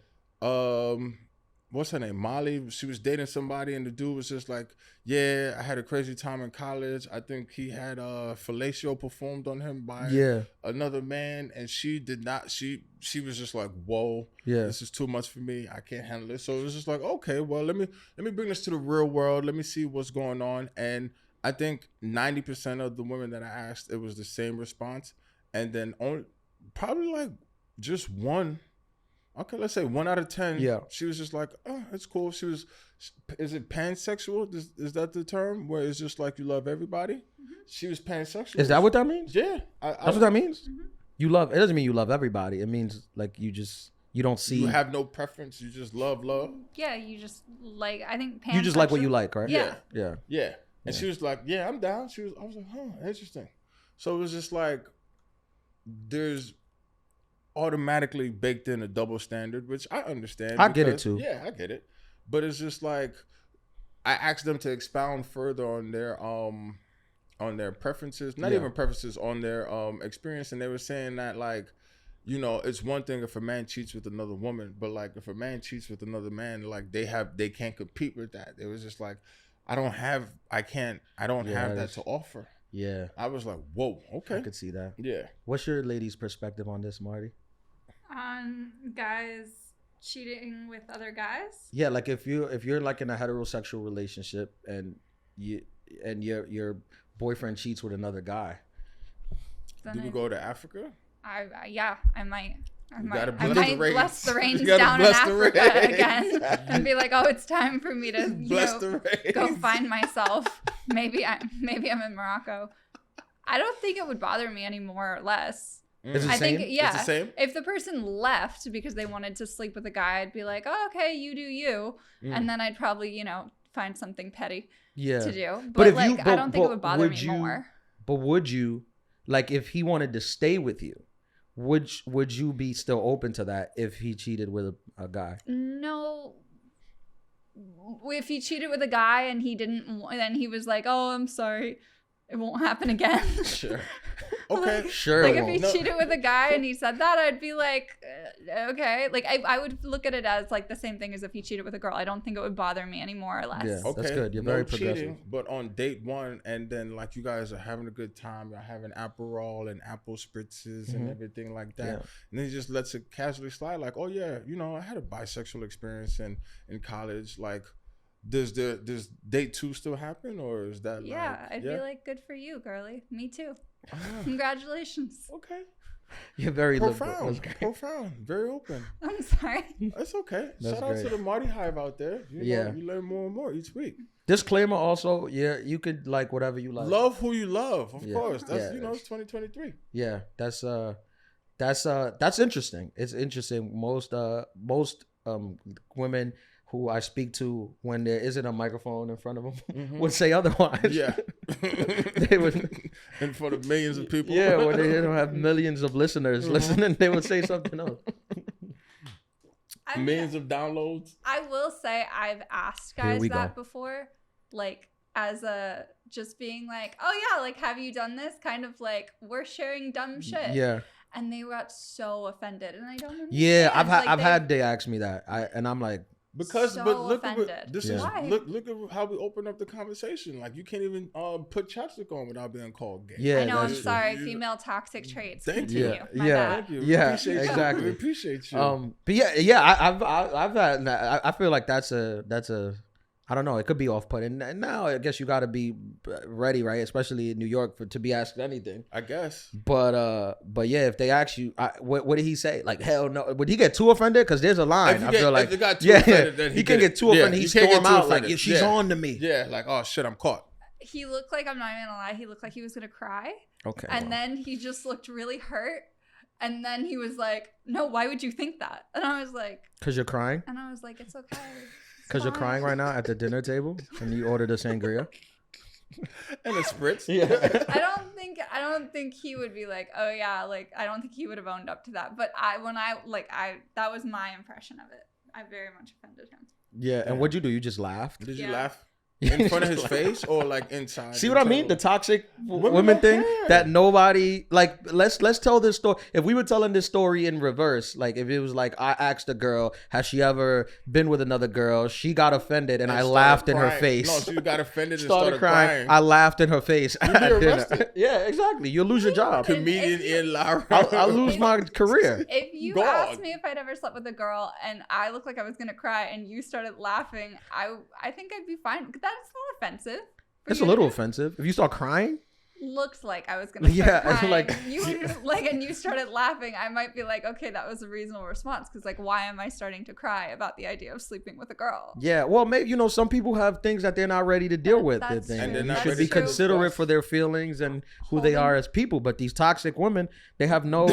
What's her name? Molly. She was dating somebody, and the dude was just like, "Yeah, I had a crazy time in college. I think he had fellatio performed on him by another man, and she did not. She was just like, whoa, this is too much for me. I can't handle it. So it was just like, okay, well, let me bring this to the real world. Let me see what's going on. And I think 90% of the women that I asked, it was the same response, and then probably like just one. Okay, let's say 1 out of 10. Yeah. She was just like, oh, it's cool. Is it pansexual? Is that the term? Where it's just like you love everybody? She was pansexual. Is that what that means? Yeah. That's what that means? You love, it doesn't mean you love everybody. It means like you don't see. You have no preference. You just love. Yeah, you just like, I think You just like what you like, right? Yeah. Yeah. And she was like, yeah, I'm down. I was like, huh, interesting. So it was just like, there's automatically baked in a double standard, which I understand. I get it too. Yeah, I get it. But it's just like, I asked them to expound further on their preferences, not even preferences, on their experience, and they were saying that, like, you know, it's one thing if a man cheats with another woman, but like if a man cheats with another man, like they can't compete with that. It was just like, I don't have that to offer. Yeah. I was like, whoa, okay. I could see that. Yeah. What's your lady's perspective on this, Marty? On guys cheating with other guys? Yeah, like if you're like in a heterosexual relationship and your boyfriend cheats with another guy. Do we go to Africa? I might. I might bless the rains You gotta down in bless the Africa rains. again and be like, oh, it's time for me to go find myself. Maybe I'm in Morocco. I don't think it would bother me any more or less. It's the I same? think, yeah. It's the same? If the person left because they wanted to sleep with a guy, I'd be like, oh, okay, you do you. And then I'd probably, find something petty to do. But like, I don't think it would bother me more. But would you, like, if he wanted to stay with you, would you be still open to that if he cheated with a guy? No. If he cheated with a guy and he didn't, then he was like, oh, I'm sorry, it won't happen again. Sure. Okay. Like, Sure. Like if he cheated with a guy and he said that, I'd be like, okay. Like I would look at it as like the same thing as if he cheated with a girl. I don't think it would bother me any more or less. Yeah, Okay. that's good. You're very progressive. Cheating, but on date one, and then like you guys are having a good time, you're having Aperol and apple spritzes and everything like that. Yeah. And then he just lets it casually slide, like, oh yeah, I had a bisexual experience in college. Like, does date 2 still happen, or is that I'd be like, good for you, girly. Me too. Ah. Congratulations. Okay. You're very Profound, very open. I'm sorry. That's okay. That's Shout out great. to the Marty Hive out there. You learn more and more each week. Disclaimer also, you could like whatever you like. Love who you love, of Yeah. course. That's Yeah. it's 2023. Yeah, that's interesting. It's interesting. Most women who I speak to, when there isn't a microphone in front of them, would say otherwise. Yeah. They would, in front of millions of people. yeah, when they don't have millions of listeners listening, they would say something else. I mean, Millions of downloads. I will say I've asked Here guys we that go. before, like as a just being like, oh yeah, like have you done this? Kind of like we're sharing dumb shit. Yeah, And they got so offended, and I don't understand. yeah. Like, I've they ask me that, and I'm like, Because, So but look at offended. this Yeah. is Why? look at how we open up the conversation. Like, you can't even put chapstick on without being called gay. yeah, I know. I'm that's true. sorry. Female toxic traits. Thank Continue. you. My Yeah. bad. Thank you. We Yeah, appreciate you. exactly. We appreciate you. But I've had. I feel like that's a. I don't know. It could be off-putting. And now I guess you got to be ready, right? Especially in New York to be asked anything. I guess. But yeah, if they ask you, what did he say? Like, hell no. Would he get too offended? Because there's a line. If I feel like if it got too offended, then he can get too offended. He storm out like, yeah, she's on to me. Yeah, like, oh shit, I'm caught. He looked like, I'm not even gonna lie, he looked like he was gonna cry. Okay. And then he just looked really hurt. And then he was like, no, why would you think that? And I was like, Because you're crying? it's okay. Because you're crying right now at the dinner table and you ordered a sangria? And a spritz. Yeah. I don't think he would be like, oh yeah, like I don't think he would have owned up to that. But that was my impression of it. I very much offended him. Yeah. And what'd you do? You just laughed? Did you Yeah. laugh? In front of his face or like inside? See what I mean? The toxic women don't thing care. that nobody like. Let's tell this story. If we were telling this story in reverse, like if it was like I asked a girl, has she ever been with another girl? She got offended and I started laughed in her crying. face. No, she got offended and started crying. I laughed in her face. You'd be at dinner. arrested. Yeah, exactly. You'll lose your job. Comedian in Lara. I'll lose my career. If you God. asked me if I'd ever slept with a girl and I looked like I was gonna cry and you started laughing, I think I'd be fine. That's not offensive. for It's you a to little do. offensive. If you start crying, Looked like I was gonna start Yeah, crying. like- You were just like, and you started laughing. I might be like, okay, that was a reasonable response because like, why am I starting to cry about the idea of sleeping with a girl? yeah. Well, maybe some people have things that they're not ready to deal with. That's Thing. true. And they're You not should ready be to considerate discuss. for their feelings and who they Holding- are as people. But these toxic women, they have no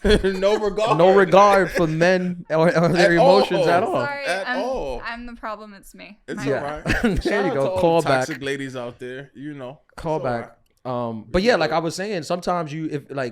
No regard. no regard for men or their At all. emotions at all. Sorry, At all. I'm the problem. It's me. It's My all bad. right. There Shout you out go. to all Call the back. toxic ladies out there, Call It's all back. But yeah, like I was saying, sometimes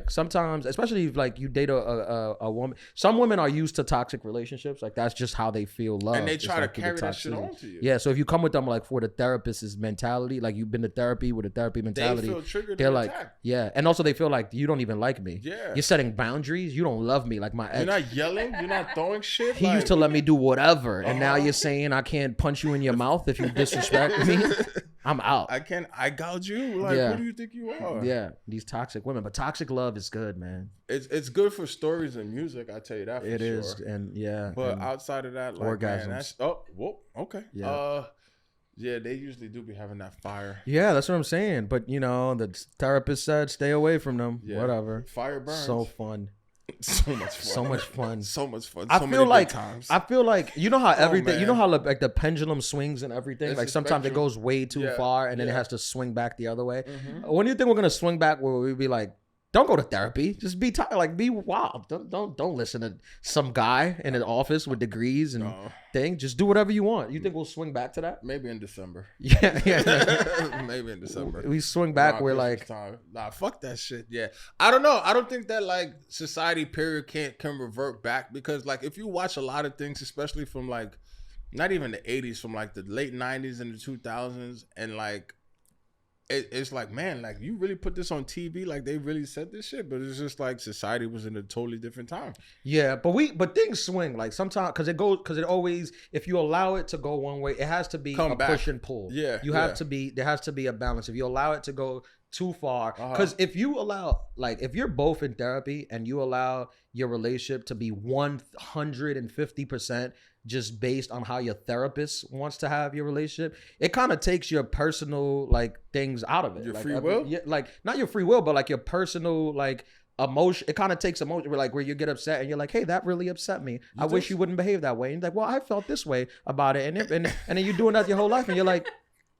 sometimes, especially if like you date a woman, some women are used to toxic relationships. Like that's just how they feel love. And they It's try to like through the carry that shit toxicity. on to you. Yeah. So if you come with them like for the therapist's mentality, like you've been to therapy with a therapy They mentality, feel triggered they're and like, attacked. yeah. And also they feel like you don't even like me. Yeah. You're setting boundaries. You don't love me like my You're ex. not yelling. You're not throwing shit. He like, used to let me do whatever, and now Uh-huh. you're saying I can't punch you in your mouth if you disrespect me. I'm out. I gouge you. Like, Yeah. who do you think you are? Yeah, these toxic women, but toxic love is good, man. It's good for stories and music. I tell you that. For It sure. is, and yeah, But and outside of that, like, orgasms. man, that's okay. Yeah. Yeah, they usually do be having that fire. yeah, that's what I'm saying. But the therapist said stay away from them. Yeah. Whatever. Fire burns. So fun, so much fun. so much fun. So much fun. I So feel many like good times. I feel like how everything man. how like the pendulum swings and everything. It's Like a sometimes it spectrum. goes way too Yeah, far and then it yeah. has to swing back the other way. Mhm. When do you think we're gonna swing back where we be like, don't go to therapy, just be be wild. Don't listen to some guy in an office with degrees and No, thing. Just do whatever you want. You think we'll swing back to that? maybe in December. Yeah. Maybe in December. We swing back. Around We're Christmas like, time. Nah, fuck that shit. Yeah, I don't know. I don't think that like society period can revert back because like if you watch a lot of things, especially from like not even the 80s, from like the late 90s and the 2000s, and like it's like, man, like you really put this on TV, like they really said this shit, but it's just like society was in a totally different time. yeah, but things swing like sometimes because it always, if you allow it to go one way, it has to be Come a back. push and pull. Yeah, you yeah. have to be, there has to be a balance. If you allow it to go too far, Uh-huh. because if you allow, like if you're both in therapy and you allow your relationship to be 150% just based on how your therapist wants to have your relationship, it kind of takes your personal like things out of it. Your like, free will? yeah, like not your free will, but like your personal like emotion. It kind of takes emotion where you get upset and you're like, hey, that really upset me. I wish just- you wouldn't behave that way. And you're like, well, I felt this way about it, and then you're doing that your whole life, and you're like,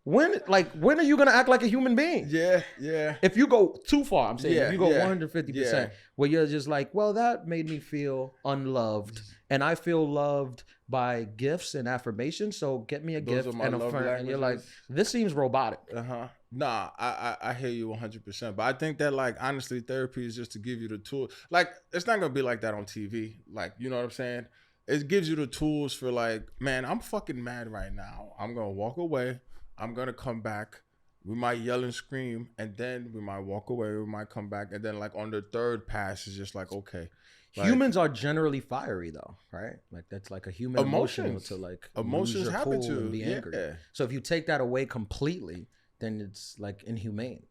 when are you gonna act like a human being? Yeah, yeah. If you go too far, I'm saying, Yeah, if you go yeah, 150%, yeah. where you're just like, well, that made me feel unloved, and I feel loved by gifts and affirmation. So get me a Those gift are my and a love friend, and you're like, languages. this seems robotic. Uh-huh. Nah, I hear you 100%. But I think that like honestly, therapy is just to give you the tool. Like it's not gonna be like that on TV. Like, you know what I'm saying? It gives you the tools for like, man, I'm fucking mad right now. I'm gonna walk away. I'm gonna come back. We might yell and scream, and then we might walk away. We might come back, and then like on the third pass, it's just like, okay. Like, Humans are generally fiery though, right? Like that's like a human emotion Emotions. to like Emotions lose your happen cool to, and be yeah. angry. So if you take that away completely, then it's like inhumane.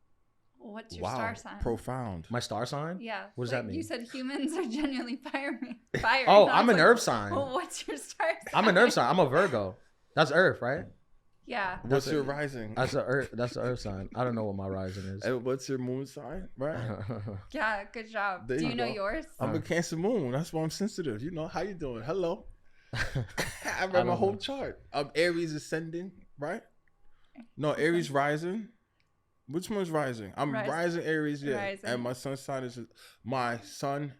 What's your wow, star sign? profound. My star sign? Yeah. What does like, that mean? You said humans are genuinely fiery. Oh, and I I'm was an like, earth sign. Well, what's your star sign? I'm an earth sign. I'm a Virgo. That's earth, right? Yeah. What's That's your it. rising? That's the earth. That's the earth sign. I don't know what my rising is. And what's your moon sign? Right. Yeah. Good job. There Do you you know go. yours? I'm a Cancer moon. That's why I'm sensitive. You know, how you doing? Hello. I read don't my whole know. chart. Aries ascending, right? No, Aries rising. Which one's rising? I'm Rising. rising Aries, yeah. Rising. And my sun sign is my sun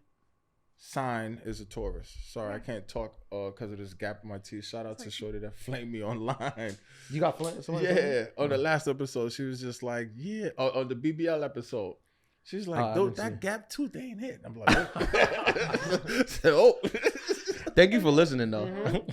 sign is a Taurus. Sorry, I can't talk because of this gap in my teeth. Shout out to Shorty that flamed me online. You got flamed? Yeah, on the last episode, she was just like, yeah, on the BBL episode. She's like, dude, that gap tooth ain't it. I'm like, oh. Thank you for listening, though.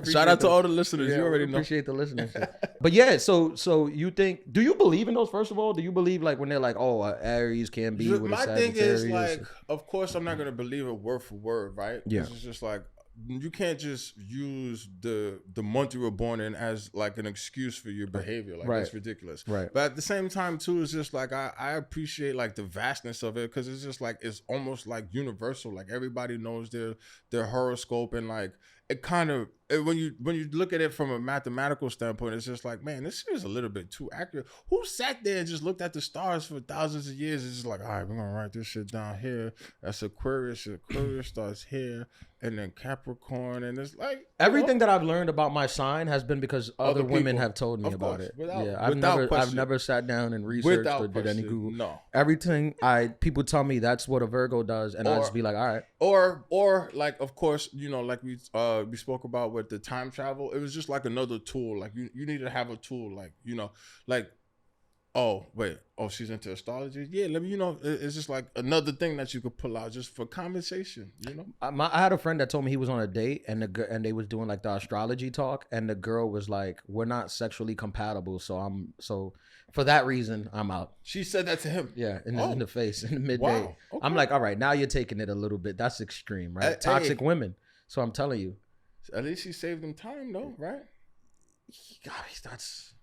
Shout out to all the listeners. Yeah, you already know. Appreciate the listenership. But yeah, so you think? Do you believe in those? First of all, do you believe like when they're like, oh, Aries can be with my a thing is Sagittarius? like, of course, I'm not gonna believe it word for word, right? Yeah. It's just like you can't just use the month you were born in as like an excuse for your behavior. Like it's ridiculous. Right. But at the same time too, it's just like I appreciate like the vastness of it because it's just like it's almost like universal. Like everybody knows their horoscope and like it kind of when you look at it from a mathematical standpoint, it's just like, man, this is a little bit too accurate. Who sat there and just looked at the stars for thousands of years? It's just like, all right, we're gonna write this shit down here. That's Aquarius. Aquarius starts here, and then Capricorn, and it's like everything that I've learned about my sign has been because other women have told me about it. I've never sat down and researched or did any Google. No, everything people tell me that's what a Virgo does, and I just be like, all right. Or like, of course, you know, like we spoke about with the time travel, it was just like another tool. Like you need to have a tool, like, you know, like, oh wait, she's into astrology. Yeah, let me, you know, it's just like another thing that you could pull out just for conversation. You know, I had a friend that told me he was on a date and they was doing like the astrology talk, and the girl was like, "We're not sexually compatible, so for that reason, I'm out." She said that to him. Yeah, in the face, in the midday. Wow. Okay. I'm like, all right, now you're taking it a little bit. That's extreme, right? Toxic women. So I'm telling you. At least she saved them time, though, right? Gosh, that's.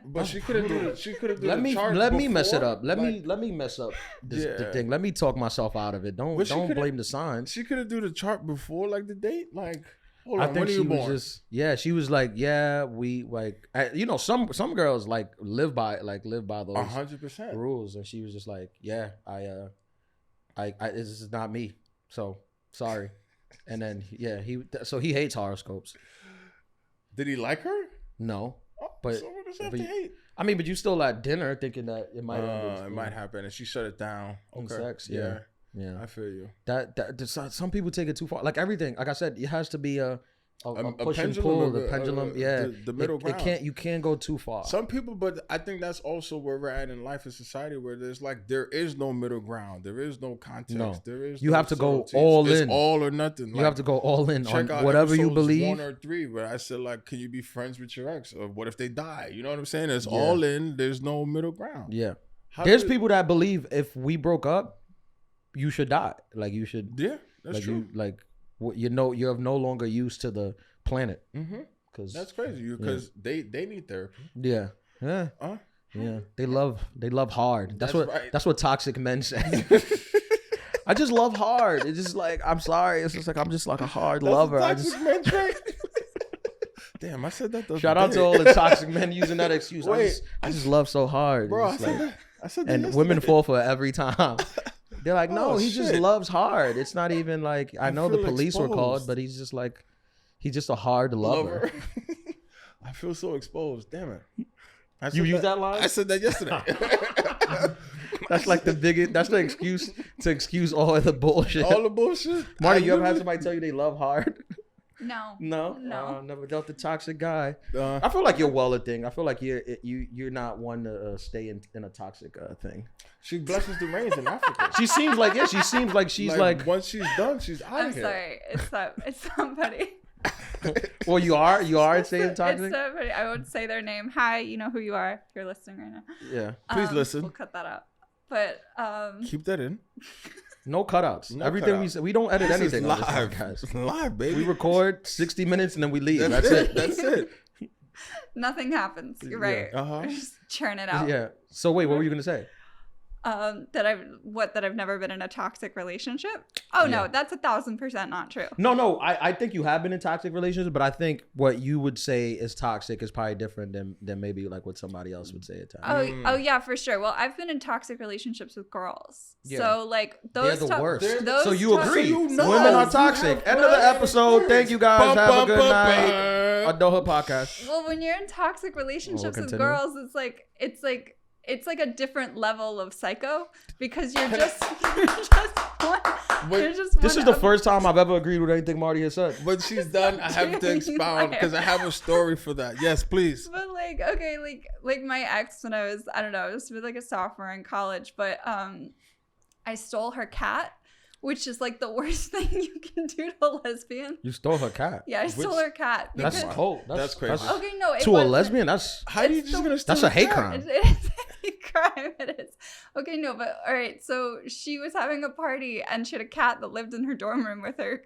But she could have done. Let me mess it up. Let me mess up the thing. Let me talk myself out of it. Don't blame the signs. She could have do the chart before, like the date, like. Hold I on, think when she was born? She was like, yeah, we like, you know, some girls like live by those 100% rules, and she was just like, yeah, I this is not me, so sorry. And then he hates horoscopes. Did he like her? No, oh, but so what does that have to hate? I mean, but you still at dinner thinking that it might happen, and she shut it down. Okay. Sex, yeah. I feel you. That some people take it too far. Like everything, like I said, it has to be a push and pendulum, pull, the pendulum. The middle ground. You can't go too far. Some people, but I think that's also where we're at in life and society, where there's like there is no middle ground, there is no context, there is. You have to go subtleties. all it's in, all or nothing. You have to go all in on whatever you believe. 1 or 3, where I said like, can you be friends with your ex, or what if they die? You know what I'm saying? It's all in. There's no middle ground. Yeah, there's people that believe if we broke up, you should die. Like you should. Yeah, that's true. You're no longer used to the planet. Because that's crazy. Because they need therapy. Yeah. Yeah. Yeah. They love hard. That's what toxic men say. I just love hard. It's just like, I'm sorry. It's just like I'm just like a hard lover. Toxic men trait. Damn, I said that. Shout out to all the toxic men using that excuse. Wait, I just love so hard. Bro, I said that and yesterday. Women fall for it every time. They're like, no, he just loves hard. It's not even like, I know the police were called, but he's just like, he's just a hard lover. I feel so exposed. Damn it. You used that line? I said that yesterday. That's like the biggest. That's the excuse to excuse all of the bullshit. All the bullshit. Marty, you ever had somebody tell you they love hard? No. Never dealt the toxic guy. I feel like you're well a thing. I feel like you're not one to stay in a toxic thing. She blesses the rains in Africa. She seems like she's like once she's done, she's out I'm of here. sorry. It's somebody. Well, you are saying toxic. It's somebody. I won't say their name. Hi, you know who you are. If you're listening right now. Yeah. Please listen. We'll cut that out. But keep that in. No cutouts. Everything we say, we don't edit anything. Live, on this podcast. Live, baby. We record 60 minutes and then we leave. That's it. That's it. Nothing happens. You're right. Just churn it out. Yeah. So wait, what were you gonna say? That I've never been in a toxic relationship. Oh no, that's 1,000% not true. No, I think you have been in toxic relationships, but I think what you would say is toxic is probably different than maybe like what somebody else would say at times. Oh yeah, for sure. Well, I've been in toxic relationships with girls. Yeah. So like those they're the worst. Those so you agree. So you know women are toxic. End of the episode. Thank you guys. Have a good night. Adulthood podcast. Well, when you're in toxic relationships with girls, it's like it's like a different level of psycho because you're just This is the first time I've ever agreed with anything Marty has said. But she's done. I have to expound because I have a story for that. Yes, please. But like, okay, like my ex when I was like a sophomore in college, but I stole her cat, which is like the worst thing you can do to a lesbian. You stole her cat? Yeah, I stole her cat. That's cold. That's crazy. Okay, no, it to a wasn't. lesbian, that's How are you just gonna steal that's a hate cat? crime. It is a hate crime. It is. Okay, no, but all right. So she was having a party and she had a cat that lived in her dorm room with her.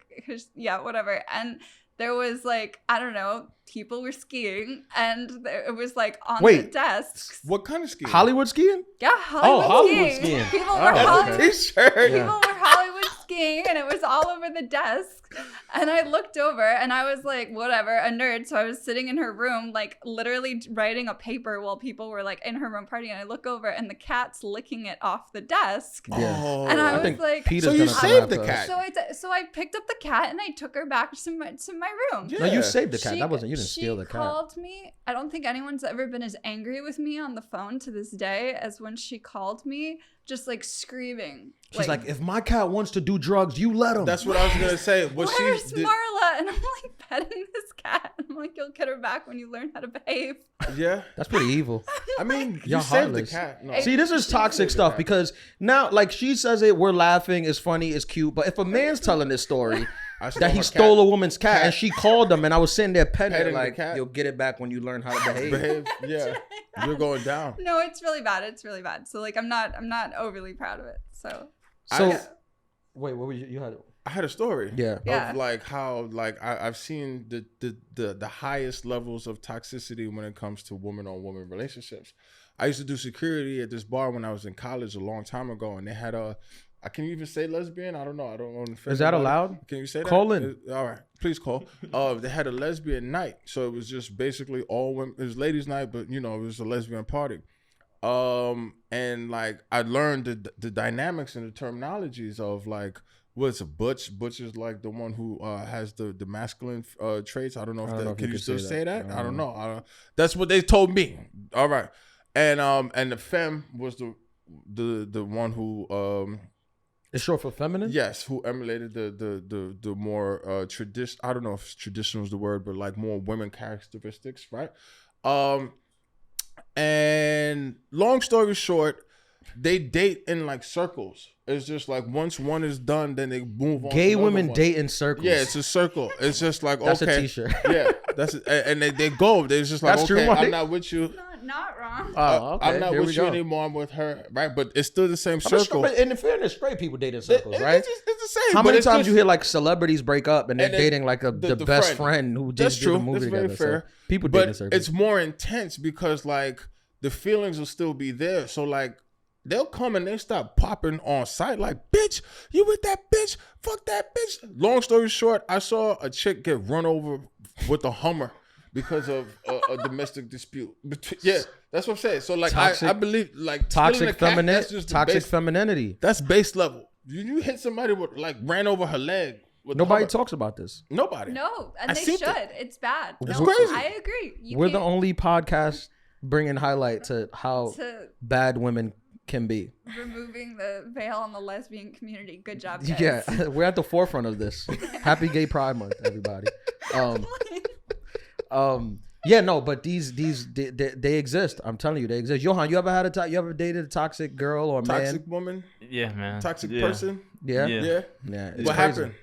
Yeah, whatever. And there was like, I don't know, people were skiing and it was like on the desks. What kind of skiing? Hollywood skiing? Yeah, Hollywood, Hollywood skiing. skiing. People Oh, were okay. Hollywood. T-shirt. Yeah. People were Hollywood skiing and it was all over the desk. And I looked over and I was like, whatever, a nerd. So I was sitting in her room, like literally writing a paper while people were like in her room partying. And I look over and the cat's licking it off the desk. Yeah. Oh. And I was think like, Peter's So you gonna come saved after the us. cat. so I picked up the cat and I took her back to my room. Yeah. No, you saved the cat. She- That wasn't you. Didn't steal the She cat. called me. I don't think anyone's ever been as angry with me on the phone to this day as when she called me, just like screaming. She's like, if my cat wants to do drugs, you let him. That's what I was gonna say. Where's Marla? And I'm like petting this cat. I'm like, you'll get her back when you learn how to behave. Yeah. That's pretty evil. I mean, you Y'all saved the heartless. cat. No. See, this is toxic stuff because now, like she says it, we're laughing, it's funny, it's cute. But if a man's telling this story that he her stole cat. a woman's cat and she called him and I was sitting there petting Petting it the like, cat. you'll get it back when you learn how to behave. Behave. Yeah. You're going down. No, it's really bad. It's really bad. So like, I'm not overly proud of it. So So, I- wait, what were you had? I had a story. Yeah. Yeah. Of like how like I've seen the highest levels of toxicity when it comes to woman-on-woman relationships. I used to do security at this bar when I was in college a long time ago, and they had can you even say lesbian? I don't know. I don't know. Is that allowed? Can you say that? Call in. All right, please call. They had a lesbian night, so it was just basically all women. It was ladies' night, but it was a lesbian party. And like I learned the dynamics and the terminologies of like what's a butch. Butch is like the one who has the masculine traits. I don't know if can you still say that? I don't know. That's what they told me. All right, and the femme was the one who It's short for feminine? yes, who emulated the more tradition. I don't know if traditional is the word, but like more women characteristics, right? And long story short, they date in like circles. It's just like once one is done, then they move on. Gay to women one. date in circles. Yeah, it's a circle. It's just like That's okay, a t-shirt. yeah, that's it. And they go. They're just like That's true, okay, Marty. I'm not with you. not wrong. Oh, okay. I'm not Here with we you go. anymore. I'm with her, right? But it's still the same I mean, circle. but in fairness, straight people date in circles, right? It's the same. How but many it's times just- you hear like celebrities break up and they're And then dating like the the best friend. friend who That's just did the true. movie That's very together? fair. So people date in But circles. it's more intense because like the feelings will still be there. So like they'll come and they start popping on sight like, bitch, you with that bitch? Fuck that bitch. Long story short, I saw a chick get run over with a Hummer because of a domestic dispute. Yeah, that's what I'm saying. So like Toxic- I believe like toxic feminine. That's just the toxic base, femininity. that's base level. You hit somebody with like ran over her leg. With a Nobody Hummer. talks about this. Nobody. No, and I they seen should. that. It's bad. It's No, crazy. I agree. You We're the can't- only podcast bringing highlight to how to bad women can be. removing the veil on the lesbian community. Good job, guys. Yeah, we're at the forefront of this. Happy Gay Pride Month, everybody. Yeah, no, but they exist. I'm telling you, they exist. Johan, you ever dated a toxic girl or Toxic man? woman, Yeah, man. toxic Yeah. person. Yeah, Yeah. Yeah. yeah. It's What crazy. happened?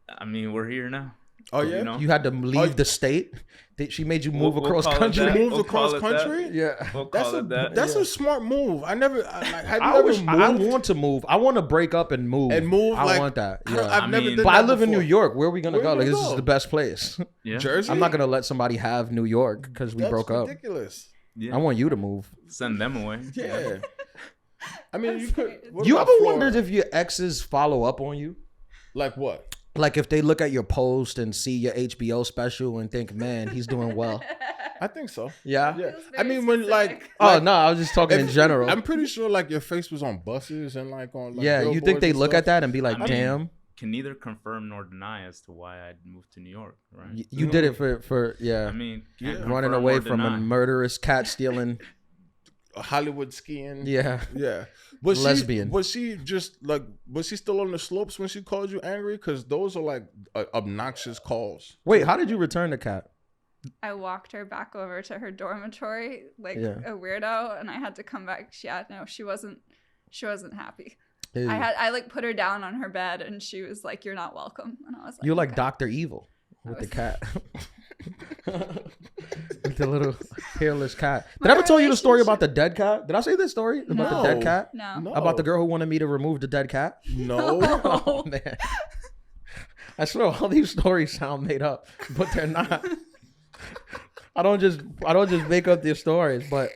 I mean, we're here now. Oh yeah. You know? You had to leave the state. She made you move We'll across call it country. that. Moved We'll across call it that. country. Yeah. We'll That's call it that. that's Yeah. a smart move. I never have you I ever moved want to move. I want to break up and move. and move? I like, want that. I don't- Yeah. I've I never mean- done But I that live in New before. York. Where are we gonna Where go? you Like gonna this is go? the best place. Yeah. Jersey. I'm not gonna let somebody have New York because we That's broke up. ridiculous. Yeah. I want you to move. Send them away. Yeah. I mean, you could. what You about ever Florida? wondered if your exes follow up on you? like what? Like if they look at your post and see your HBO special and think, man, he's doing well. I think so. Yeah. Yeah. Feels I very mean, when like. specific. Oh no, I was just talking in if- general. I'm pretty sure like your face was on buses and like on. Like, Yeah, you think billboards they and look stuff. at that and be like, I mean, damn, Can neither confirm nor deny as to why I moved to New York, right? you did it for I yeah, mean, Yeah. can't running confirm away or from a deny. murderous cat stealing. Hollywood skiing. Yeah. Yeah. Was Lesbian. was she just like, was she still on the slopes when she called you angry? Because those are like obnoxious calls. Wait, how did you return the cat? I walked her back over to her dormitory like Yeah. a weirdo, and I had to come back. She wasn't happy. Ew. I like put her down on her bed, and she was like, "You're not welcome." And I was like, You're like "Okay." Dr. Evil with the was- cat. With the little hairless cat. Did My I ever tell you the story relationship- about the dead cat? Did I say this story about the dead No. cat? No. No. About the girl who wanted me to remove the dead cat? No. Oh man. I swear all these stories sound made up, but they're not. I don't just make up these stories, but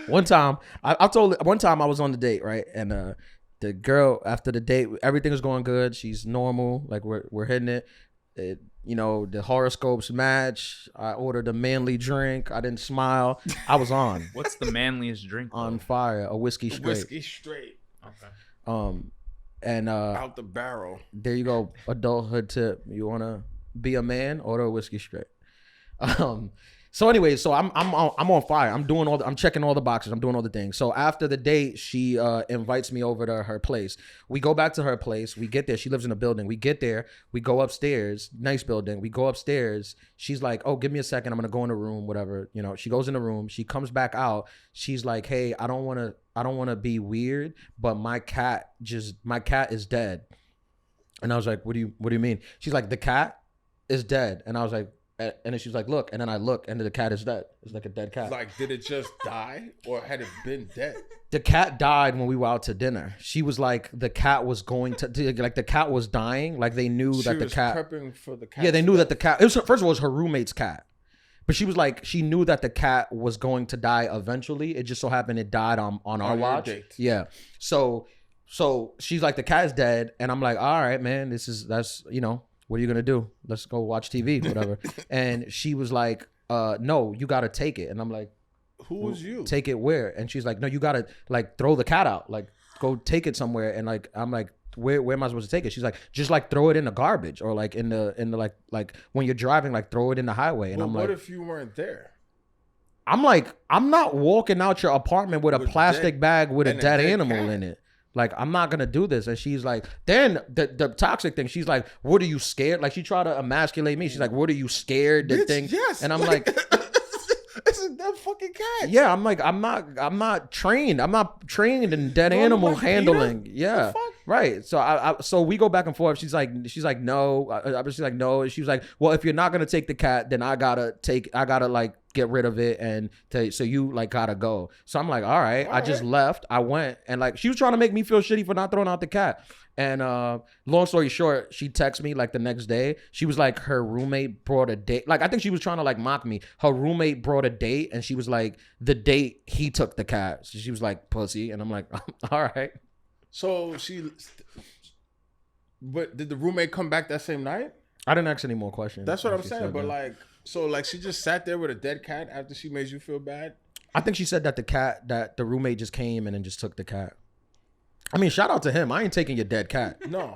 one time I was on the date, right? And the girl, after the date, everything was going good. She's normal, like we're hitting it. The horoscopes match. I ordered a manly drink. I didn't smile. I was on What's the manliest drink? on fire, a whiskey straight. Whiskey straight Okay. And out the barrel. there you go, adulthood tip. You wanna be a man, order a whiskey straight. So anyway, so I'm on fire. I'm checking all the boxes. I'm doing all the things. So after the date, she invites me over to her place. We go back to her place. We get there. She lives in a building. We get there. We go upstairs. Nice building. We go upstairs. She's like, "Oh, give me a second. I'm gonna go in the room. Whatever." She goes in the room. She comes back out. She's like, "Hey, I don't wanna be weird, but my cat is dead." And I was like, "What do you mean?" She's like, "The cat is dead." And I was like. And then she's like, "Look," and then I look, and the cat is dead. It's like a dead cat. Like, did it just die or had it been dead? The cat died when we were out to dinner. She was like, the cat was going to, like the cat was dying. Like they knew She that the was cat. prepping for the cat. Yeah, they knew that the cat. It was first of all, it was her roommate's cat, but she was like, she knew that the cat was going to die eventually. It just so happened it died on our your watch. date. Yeah. So she's like, the cat is dead, and I'm like, all right, man, that's what are you gonna do? Let's go watch TV, whatever. And she was like, no, you gotta take it. And I'm like, Who was you? take it where? And she's like, no, you gotta like throw the cat out, like go take it somewhere. And like I'm like, where am I supposed to take it? She's like, just like throw it in the garbage or like in the like when you're driving, like throw it in the highway. And Well, I'm what like, if you weren't there? I'm like, I'm not walking out your apartment with a With plastic dead- bag with a and a dead dead animal cat. in it. Like, I'm not gonna do this. And she's like, then the toxic thing, she's like, what are you scared? Like she tried to emasculate me. She's like, what are you scared? The Bitch, thing. yes. And I'm like, it's a dead fucking cat. yeah, I'm like, I'm not trained. I'm not trained in dead You wanna animal watch handling. PETA? Yeah. The fuck? Right. So so we go back and forth. She's like, no. She's like, no. And she was like, well, if you're not gonna take the cat, then I gotta like get rid of it, and so you like gotta go. So I'm like, all right. I just left. I went, and like she was trying to make me feel shitty for not throwing out the cat. And long story short, she texted me like the next day. She was like, her roommate brought a date. Like I think she was trying to like mock me. Her roommate brought a date, and she was like, the date he took the cat. So she was like, pussy. And I'm like, all right. So but did the roommate come back that same night? I didn't ask any more questions. That's what I'm She saying. said But that. like, so like she just sat there with a dead cat after she made you feel bad? I think she said that the roommate just came and then just took the cat. I mean, shout out to him. I ain't taking your dead cat. No.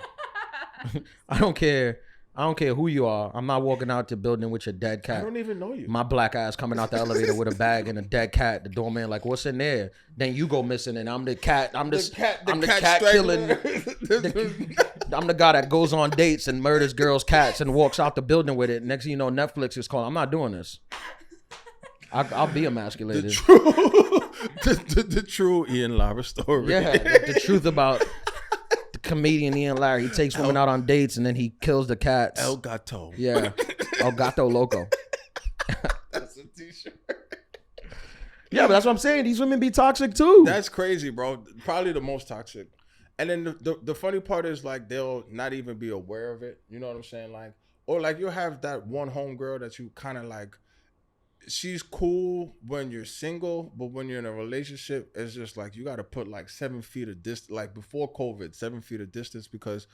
I don't care. I don't care who you are. I'm not walking out the building with your dead I cat. don't even know you. My black ass coming out the elevator with a bag and a dead cat. The doorman like, what's in there? Then you go missing, and I'm the cat. I'm the cat killing. I'm the guy that goes on dates and murders girls' cats and walks out the building with it. Next thing you know, Netflix is calling. I'm not doing this. I'll be emasculated. the true Ian Lara story. Yeah, the truth about the comedian Ian Larry. He takes women out on dates and then he kills the cats. El Gato. Yeah, El Gato Loco. That's a t-shirt. Yeah, but that's what I'm saying. These women be toxic too. That's crazy, bro. Probably the most toxic. And then the funny part is like they'll not even be aware of it. You know what I'm saying? Like, or like you'll have that one homegirl that you kind of like. She's cool when you're single, but when you're in a relationship, it's just like you got to put like 7 feet of distance. Like before COVID, 7 feet of distance because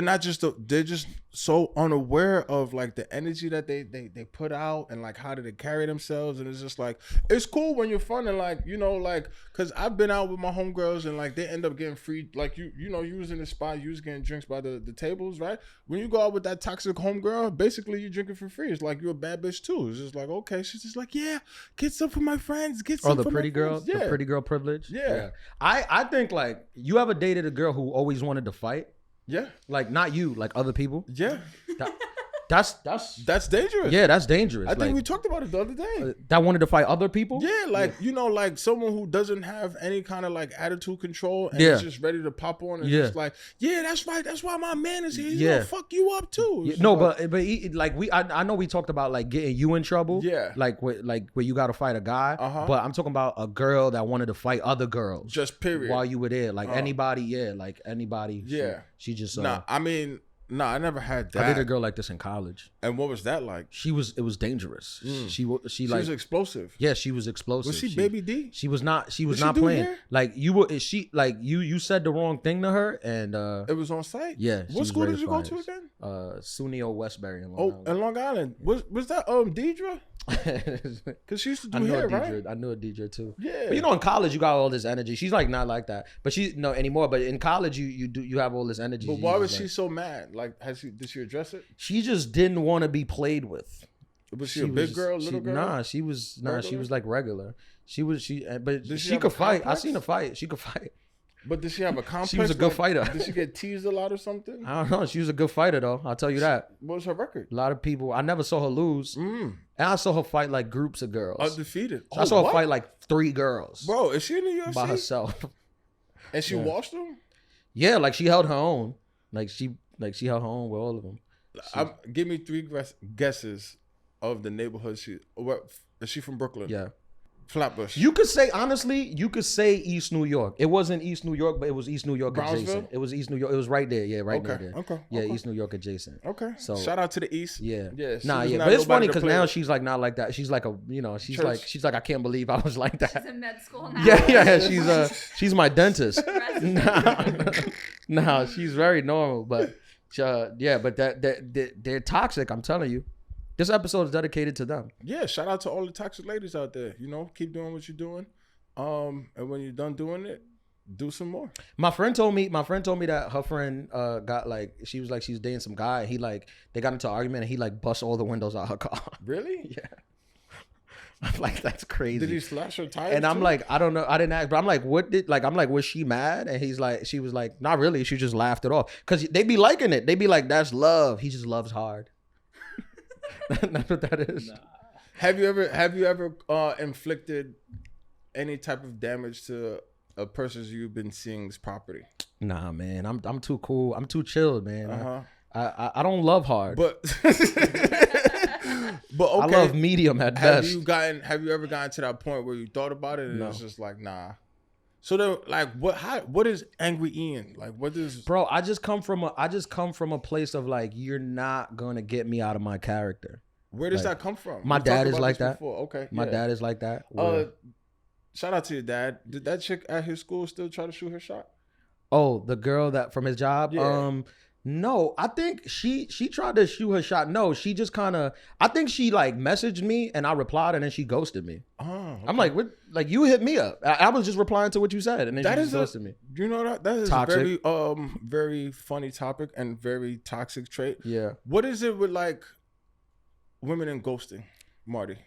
they're just so unaware of like the energy that they put out and like how do they carry themselves, and it's just like it's cool when you're fun and like like because I've been out with my homegirls and like they end up getting free, like you was in the spot, you was getting drinks by the tables, right? When you go out with that toxic homegirl, basically you're drinking for free. It's like you're a bad bitch too. It's just like, okay, she's just like, yeah, get some for my friends, get some the for pretty my girl, friends. the pretty girl privilege. Yeah. I think like you ever dated a girl who always wanted to fight? Yeah. Like not you, like other people. Yeah. That's dangerous. Yeah, that's dangerous. I think like, we talked about it the other day. That wanted to fight other people. Yeah, like like someone who doesn't have any kind of like attitude control and is just ready to pop on and just like, yeah, that's right. That's why my man is here. He's gonna fuck you up too. Yeah, no, like, but like I know we talked about like getting you in trouble. Yeah, like where you got to fight a guy. But I'm talking about a girl that wanted to fight other girls. Just period. While you were there, like anybody. Yeah, she just. No, I never had that. I did a girl like this in college. And what was that like? It was dangerous. She was explosive. Yeah, she was explosive. Was she Baby D? She was not playing. Hair? Like you said the wrong thing to her and it was on site? Yeah. What school did you go to again? SUNY Westbury in Long Island. In Long Island. Was that Deidre? Because she used to do hair, right? I knew a DJ too. Yeah. But in college you got all this energy. She's like not like that. But anymore. But in college you have all this energy. But why was she so mad? Like did she address it? She just didn't want to be played with. Was she a big girl, little girl? Nah, she was like regular. But she could fight. I seen her fight. She could fight. But did she have a complex? She was a good fighter. Did she get teased a lot or something? I don't know. She was a good fighter though. I'll tell you that. What was her record? A lot of people. I never saw her lose. And I saw her fight like groups of girls. Undefeated. I saw her fight like 3 girls. Bro, is she in the UFC? By herself. And she washed them? Yeah, like she held her own. Like she held her own with all of them. Give me 3 guesses of the neighborhood is she from Brooklyn? Yeah. Flatbush. You could say, honestly, East New York. It wasn't East New York, but it was East New York adjacent. It was East New York. It was right there. Yeah, right near there. Okay. Yeah, East New York adjacent. Okay. So shout out to the East. Yeah. Yeah. But it's funny because now she's like not like that. She's like she's like I can't believe I was like that. She's in med school now. Yeah. She's my dentist. No, she's very normal, but they're toxic. I'm telling you. This episode is dedicated to them. Yeah, shout out to all the toxic ladies out there. Keep doing what you're doing. And when you're done doing it, do some more. My friend told me that her friend got like she was dating some guy and they got into an argument and he bust all the windows out her car. Really? Yeah. I'm like, that's crazy. Did he slash her tires? And I'm like, I don't know. I didn't ask, but I'm like, was she mad? And she was like, not really. She just laughed it off. Cause they be liking it. They be like, that's love. He just loves hard. That's what that is. Nah. Have you ever inflicted any type of damage to a person you've been seeing's property? Nah, man. I'm too cool. I'm too chilled, man. I don't love hard. But but okay. I love medium at best. Have you ever gotten to that point where you thought about it and it's just like, nah? So then, what is Angry Ian? Like, what is? Bro, I just come from a place of like, you're not gonna get me out of my character. Where does that come from? My dad is like that. Okay, my dad is like that. Shout out to your dad. Did that chick at his school still try to shoot her shot? Oh, the girl that from his job. Yeah. No, I think she tried to shoot her shot. No, she just kind of. I think she messaged me and I replied and then she ghosted me. Oh, okay. I'm like, what? Like you hit me up. I was just replying to what you said and then she just ghosted me. You know that is toxic. A very very funny topic and very toxic trait. Yeah. What is it with women and ghosting, Marty?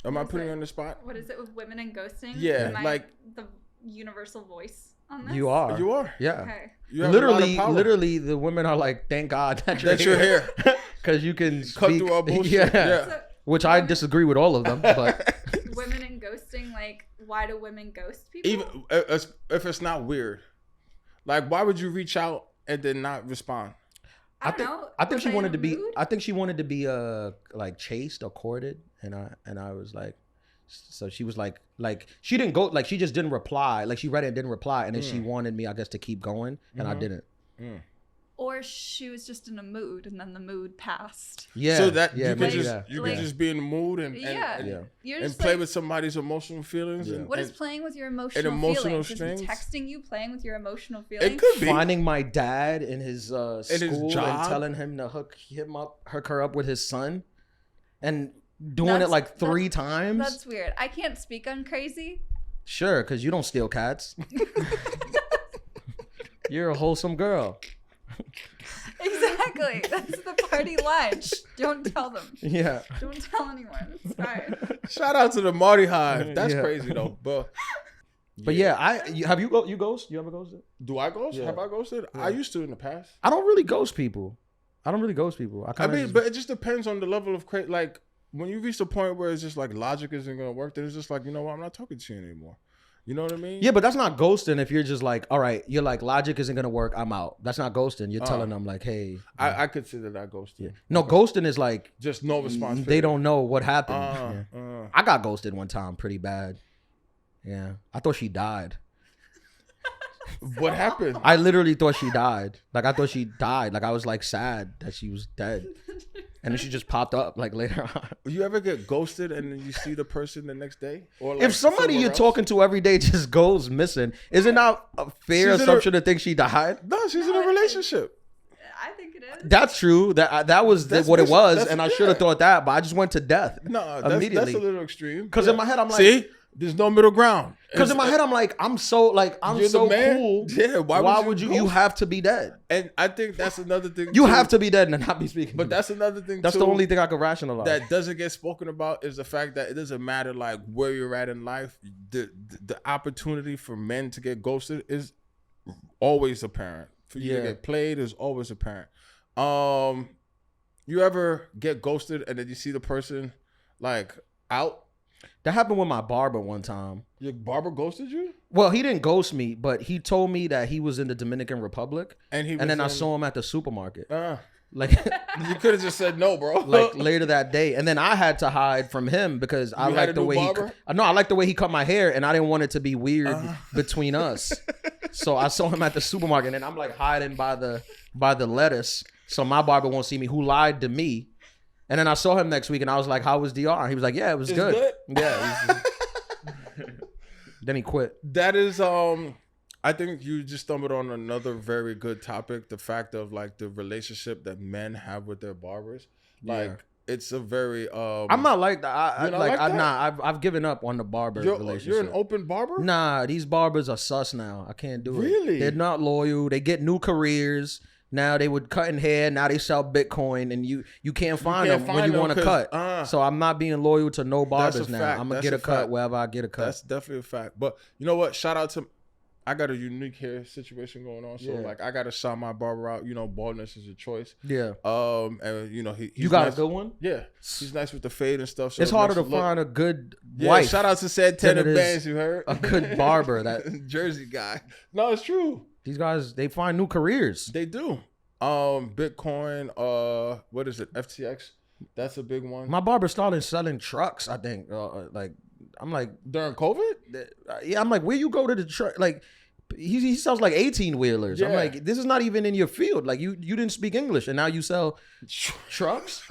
Am I putting you on the spot? What is it with women and ghosting? Yeah, Am I the universal voice on this? You are. Yeah. Okay. Literally, the women are like, thank God that you're here. Because you can cut through our bullshit. Yeah. So, which I disagree with all of them. But women and ghosting, why do women ghost people? Even if it's not weird. Why would you reach out and then not respond? I think she wanted to be. I think she wanted to be chased or courted, and I was like, so she was like she didn't go, she just didn't reply. She read it and didn't reply, and then she wanted me, I guess, to keep going, and I didn't. Or she was just in a mood, and then the mood passed. Yeah. So that yeah, you could maybe just that. you Like- could just be in the mood and Yeah. and, Yeah. You're and just play like, with somebody's emotional feelings. Yeah. And, what is and playing with your emotional emotional feelings? Is strings? he texting you, playing with your emotional feelings? it could be. Finding my dad in his his school and job. telling him to hook her up with his son, and doing it That's- like 3 times. That's weird. I can't speak on crazy. Sure, because you don't steal cats. You're a wholesome girl. Exactly. That's the party line. Shh, don't tell them. Yeah. Don't tell anyone. It's fine. Shout out to the Marty Hive. That's Yeah. crazy though. But Have you ghost? You ever ghosted? do I ghost? Yeah. Have I ghosted? Yeah. I used to in the past. I don't really ghost people. I I mean, but it just depends on the level of crazy. Like when you reach the point where it's just like logic isn't gonna work, then it's just like, you know what, I'm not talking to you anymore. You know what I mean? yeah, but that's not ghosting if you're just like, all right, you're like, logic isn't gonna work, I'm out. That's not ghosting. You're telling them like, hey. I consider that ghosting. Yeah. No, ghosting is like Just no response. they don't know what happened. Yeah. Uh, I got ghosted one time pretty bad. Yeah. I thought she died. what happened? I literally thought she died. Like I thought she died. Like I was like sad that she was dead. And then she just popped up like later on. You ever get ghosted and then you see the person the next day? Or like If somebody somewhere you're else? talking to every day just goes missing, is it not a fair She's in assumption to think she died? No, she's in a relationship. I think it is. That's true. That was That's what it was, that's- and I yeah. should have thought that, but I just went to death. No, that's Immediately. a little extreme. Because in my head I'm like, see, there's no middle ground. because in my head I'm like, I'm You're so the man? cool. Yeah, why would you you ghost? have to be dead? And I think that's another thing. You too. have to be dead and not be speaking. But to me. that's another thing. That's too, the only thing I could rationalize. that doesn't get spoken about is the fact that it doesn't matter like where you're at in life. The opportunity for men to get ghosted is always apparent. For you to Yeah. get played is always apparent. You ever get ghosted and then you see the person like out? That happened with my barber one time. Your barber ghosted you, Well, he didn't ghost me, but he told me that he was in the Dominican Republic, and and then I saw him at the supermarket. Like You could have just said no, bro. like later that day, and then I had to hide from him because I You had liked a the new way barber? I liked the way he cut my hair, and I didn't want it to be weird between us. So I saw him at the supermarket, and I'm like hiding by the lettuce, so my barber won't see me. Who lied to me? And then I saw him next week, and I was like, "How was DR?" He was like, "Yeah, it was It's good." good? Yeah. Then he quit. That is, I think you just stumbled on another very good topic. The fact of like the relationship that men have with their barbers. Like Yeah. it's a very, I'm not like that. You're not like that? Nah, I've given up on the barber relationship. you're an open barber? Nah, these barbers are sus now. I can't do it. Really? They're not loyal. They get new careers. Now they would cutting hair. Now they sell Bitcoin, and you can't find can't them when find you them want to 'cause, cut. So I'm not being loyal to no barbers now. fact. I'm gonna That's get a a cut fact. wherever I get a cut. That's definitely a fact. But you know what? Shout out to, I got a unique hair situation going on. So Yeah. like I got to shout my barber out. You know, baldness is a choice. Yeah. And you know, he's You got nice. a good one? Yeah. He's nice with the fade and stuff. So It's it harder makes to it look- find a good Yeah, wife. shout out to said than Tenor it is Bands, you heard? a good barber. That Jersey guy. No, it's true. these guys, they find new careers. They do. Bitcoin, what is it? FTX. That's a big one. My barber started selling trucks, I think. I'm like, During COVID? yeah, I'm like, where you go to the truck? Like, he sells like 18 wheelers. I'm Yeah. like, this is not even in your field. Like, you didn't speak English, and now you sell trucks.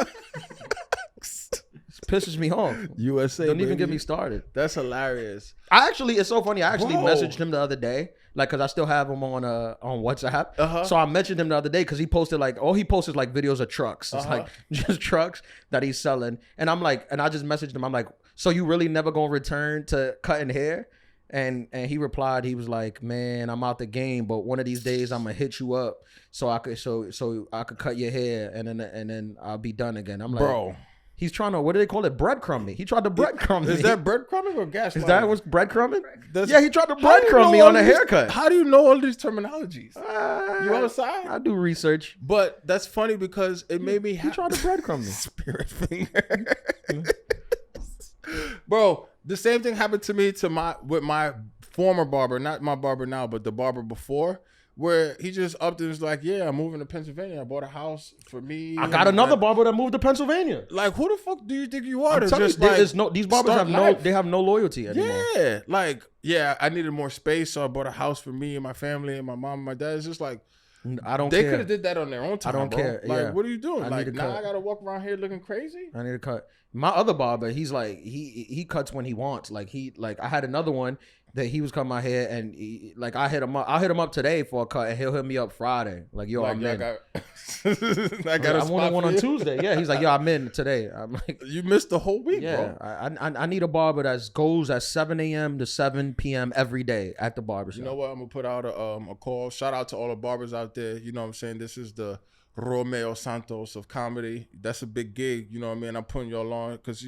This pisses me off. USA. Don't even get baby. me started. That's hilarious. It's so funny. I actually Bro. messaged him the other day, like, cause I still have him on WhatsApp. Uh-huh. So I mentioned him the other day because he posted like videos of trucks. It's like just trucks that he's selling, and I'm like, and I just messaged him. I'm like, so you really never gonna return to cutting hair? And he replied, he was like, man, I'm out the game, but one of these days I'm gonna hit you up so I could cut your hair, and then I'll be done again. I'm like, Bro. he's trying to, what do they call it? Breadcrumb me. He tried to breadcrumb me. Is that breadcrumbing or gaslighting? Is that what's breadcrumbing? That's- Yeah, he tried to How do you breadcrumb know me all on a these- haircut. How do you know all these terminologies? You outside? I do research. But that's funny because it made me He tried to breadcrumb me. spirit finger. Bro, the same thing happened to me with my former barber, not my barber now, but the barber before, where he just upped and was like, yeah, I'm moving to Pennsylvania. I bought a house for me. I got and another like, barber that moved to Pennsylvania. Like, who the fuck do you think you are? I'm to telling you, just, there like, is these barbers start have life? they have no loyalty anymore. Yeah, like, yeah, I needed more space, so I bought a house for me and my family and my mom and my dad. It's just like, I don't They care. could have did that on their own time. I don't bro. care. Like, Yeah. what are you doing? I Like, need a now cut. I gotta walk around here looking crazy. I need to cut. My other barber, he's like he cuts when he wants. Like I had another one that he was cutting my hair, and I hit him up. I'll hit him up today for a cut, and he'll hit me up Friday. Like, yo, Like, I'm y'all in. I got a I wanted spot one for on you. Tuesday. Yeah, he's like, yo, I'm in today. I'm like, You missed the whole week, yeah. bro. I need a barber that goes at 7 a.m. to 7 p.m. every day at the barbershop. You know what? I'm gonna put out a call. Shout out to all the barbers out there. You know what I'm saying? This is the Romeo Santos of comedy. That's a big gig. You know what I mean? I'm putting y'all on because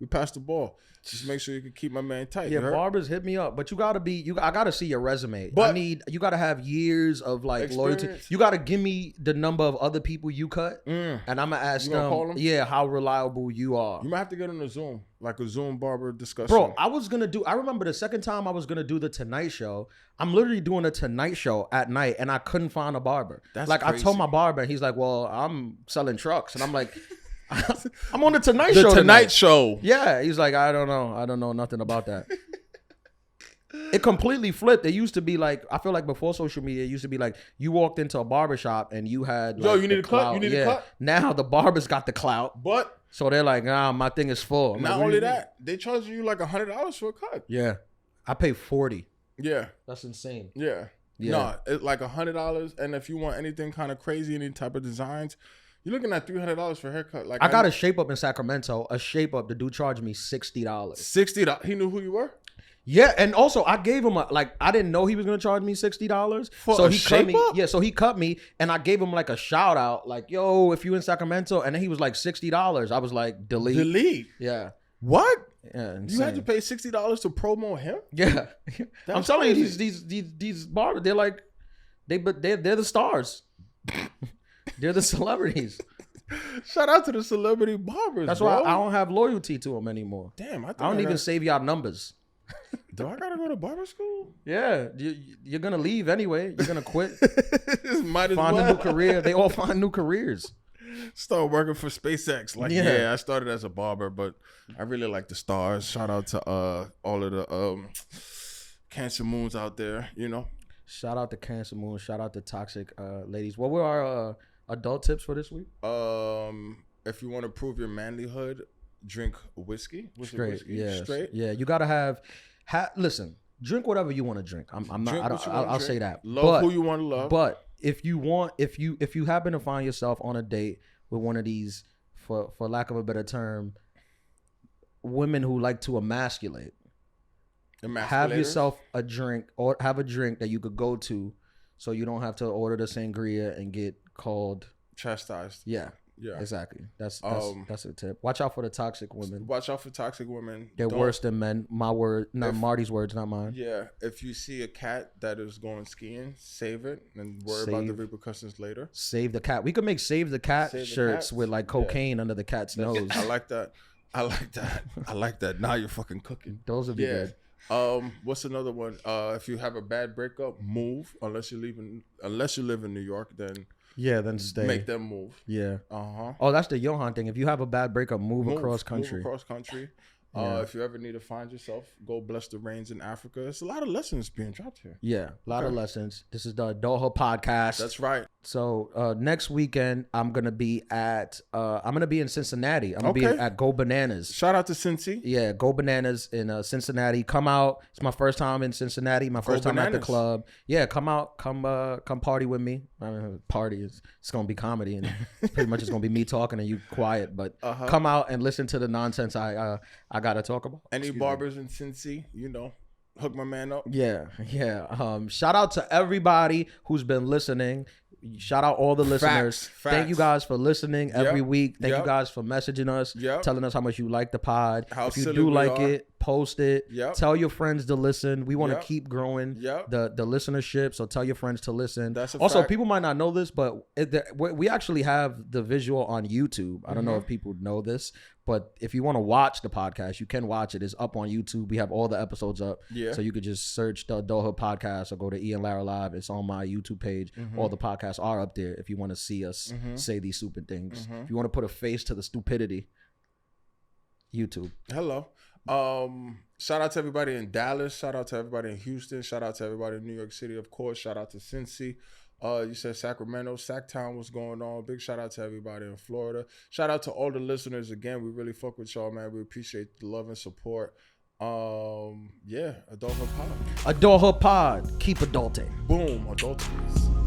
we passed the ball. Just make sure you can keep my man tight. Yeah, you heard? barbers hit me up, but you gotta be. I gotta see your resume. But- you gotta have years of like loyalty. Experience. You gotta give me the number of other people you cut, and I'm gonna ask You gonna them. call them? Yeah, how reliable you are. You might have to get on a Zoom, like a Zoom barber discussion. Bro, I remember the second time I was gonna do the Tonight Show. I'm literally doing a Tonight Show at night, and I couldn't find a barber. That's I crazy. told my barber, and he's like, "Well, I'm selling trucks," and I'm like, "I'm on the Tonight the Show." Tonight Show. Yeah, he's like, I don't know nothing about that. It completely flipped. It used to be like, I feel like before social media, it used to be like you walked into a barbershop and you had like, Yo, you the need a cut? clout. You need a Yeah. cut? Now the barbers got the clout, But so they're like, nah, my thing is full. I'm like, not what do only you mean? that, they charge you like $100 for a cut. Yeah, I pay 40. Yeah, That's insane. yeah. Yeah. No, it's like $100, and if you want anything kind of crazy, any type of designs, you're looking at $300 for a haircut. Like I got a shape up in Sacramento. A shape up. The dude charged me $60. $60. He knew who you were. Yeah, and also I gave him I didn't know he was gonna charge me $60. For so a he cut me. shape-up? Yeah, so he cut me, and I gave him like a shout out, like, yo, if you in Sacramento, and then he was like $60. I was like, delete. Yeah. What? Yeah. You Insane. had to pay $60 to promo him? Yeah. I'm That's telling you, crazy. these barbers, they're like they're the stars. They're the celebrities. Shout out to the celebrity barbers. That's bro. why I don't have loyalty to them anymore. Damn, I think I don't even gotta, save y'all numbers. Do I gotta go to barber school? Yeah, you're gonna leave anyway. You're gonna quit. Might as Find well a new career. They all find new careers. start working for SpaceX. Like, Yeah. I started as a barber, but I really like the stars. Shout out to all of the Cancer Moons out there. Shout out to Cancer Moon. Shout out to Toxic Ladies. What were our adult tips for this week? If you want to prove your manlyhood, drink whiskey. Was it Straight, whiskey? yeah, Straight. yeah. You gotta have. Listen, drink whatever you want to drink. I'm not. Drink I what don't, you wanna I'll drink. say that. Love who you want to love. But if you happen to find yourself on a date with one of these, for lack of a better term, women who like to emasculate, have yourself a drink, or have a drink that you could go to, so you don't have to order the sangria and get called. chastised. Yeah, Yeah. exactly. That's a tip. Watch out for the toxic women. Watch out for toxic women. They're Don't- worse than men. My word, not Marty's words, not mine. Yeah, if you see a cat that is going skiing, save it and worry about the Save. repercussions later. Save the cat. We could make Save the Cat Save the shirts Cats. with like Yeah. cocaine under the cat's nose. I like that. I like that. Now you're fucking cooking. Those would be Yeah. good. What's another one? If you have a bad breakup, move. Unless you live in New York, then Yeah, then stay. make them move. Yeah. Uh-huh. Oh, that's the Johan thing. If you have a bad breakup, move across country. Move across country. Yeah. If you ever need to find yourself, go bless the rains in Africa. It's a lot of lessons being dropped here. Yeah, a lot of lessons. This is the Adulthood podcast. That's right. So next weekend I'm gonna be in Cincinnati. I'm gonna be Okay. at Go Bananas. Shout out to Cincy. Yeah, Go Bananas in Cincinnati. Come out. It's my first time in Cincinnati. My first time at the Bananas. club. Yeah, come out. Come party with me. I mean, party is it's gonna be comedy and pretty much it's gonna be me talking and you quiet. But come out and listen to the nonsense I gotta talk about. Any Excuse me. barbers in Cincy, hook my man up. Yeah. Shout out to everybody who's been listening. Shout out all the listeners. Thank you guys for listening every week. Thank you guys for messaging us, telling us how much you like the pod. How if you silly do we like are. it, post it. Yep. Tell your friends to listen. We want to Yep. keep growing Yep. the listenership. So tell your friends to listen. That's a also, fact. people might not know this, but we actually have the visual on YouTube. I don't know if people know this, but if you want to watch the podcast, you can watch it. It's up on YouTube. We have all the episodes up. Yeah. So you could just search the Adulthood podcast or go to Ian Lara Live. It's on my YouTube page. All the podcasts are up there if you want to see us say these stupid things. If you want to put a face to the stupidity, YouTube. Hello. Shout out to everybody in Dallas. Shout out to everybody in Houston. Shout out to everybody in New York City, of course. Shout out to Cincy. You said Sacramento, Sacktown, what's going on? Big shout out to everybody in Florida. Shout out to all the listeners again. We really fuck with y'all, man. We appreciate the love and support. Yeah, Adulthood Pod. Adulthood Pod. Keep adulting. Boom, Adulthood.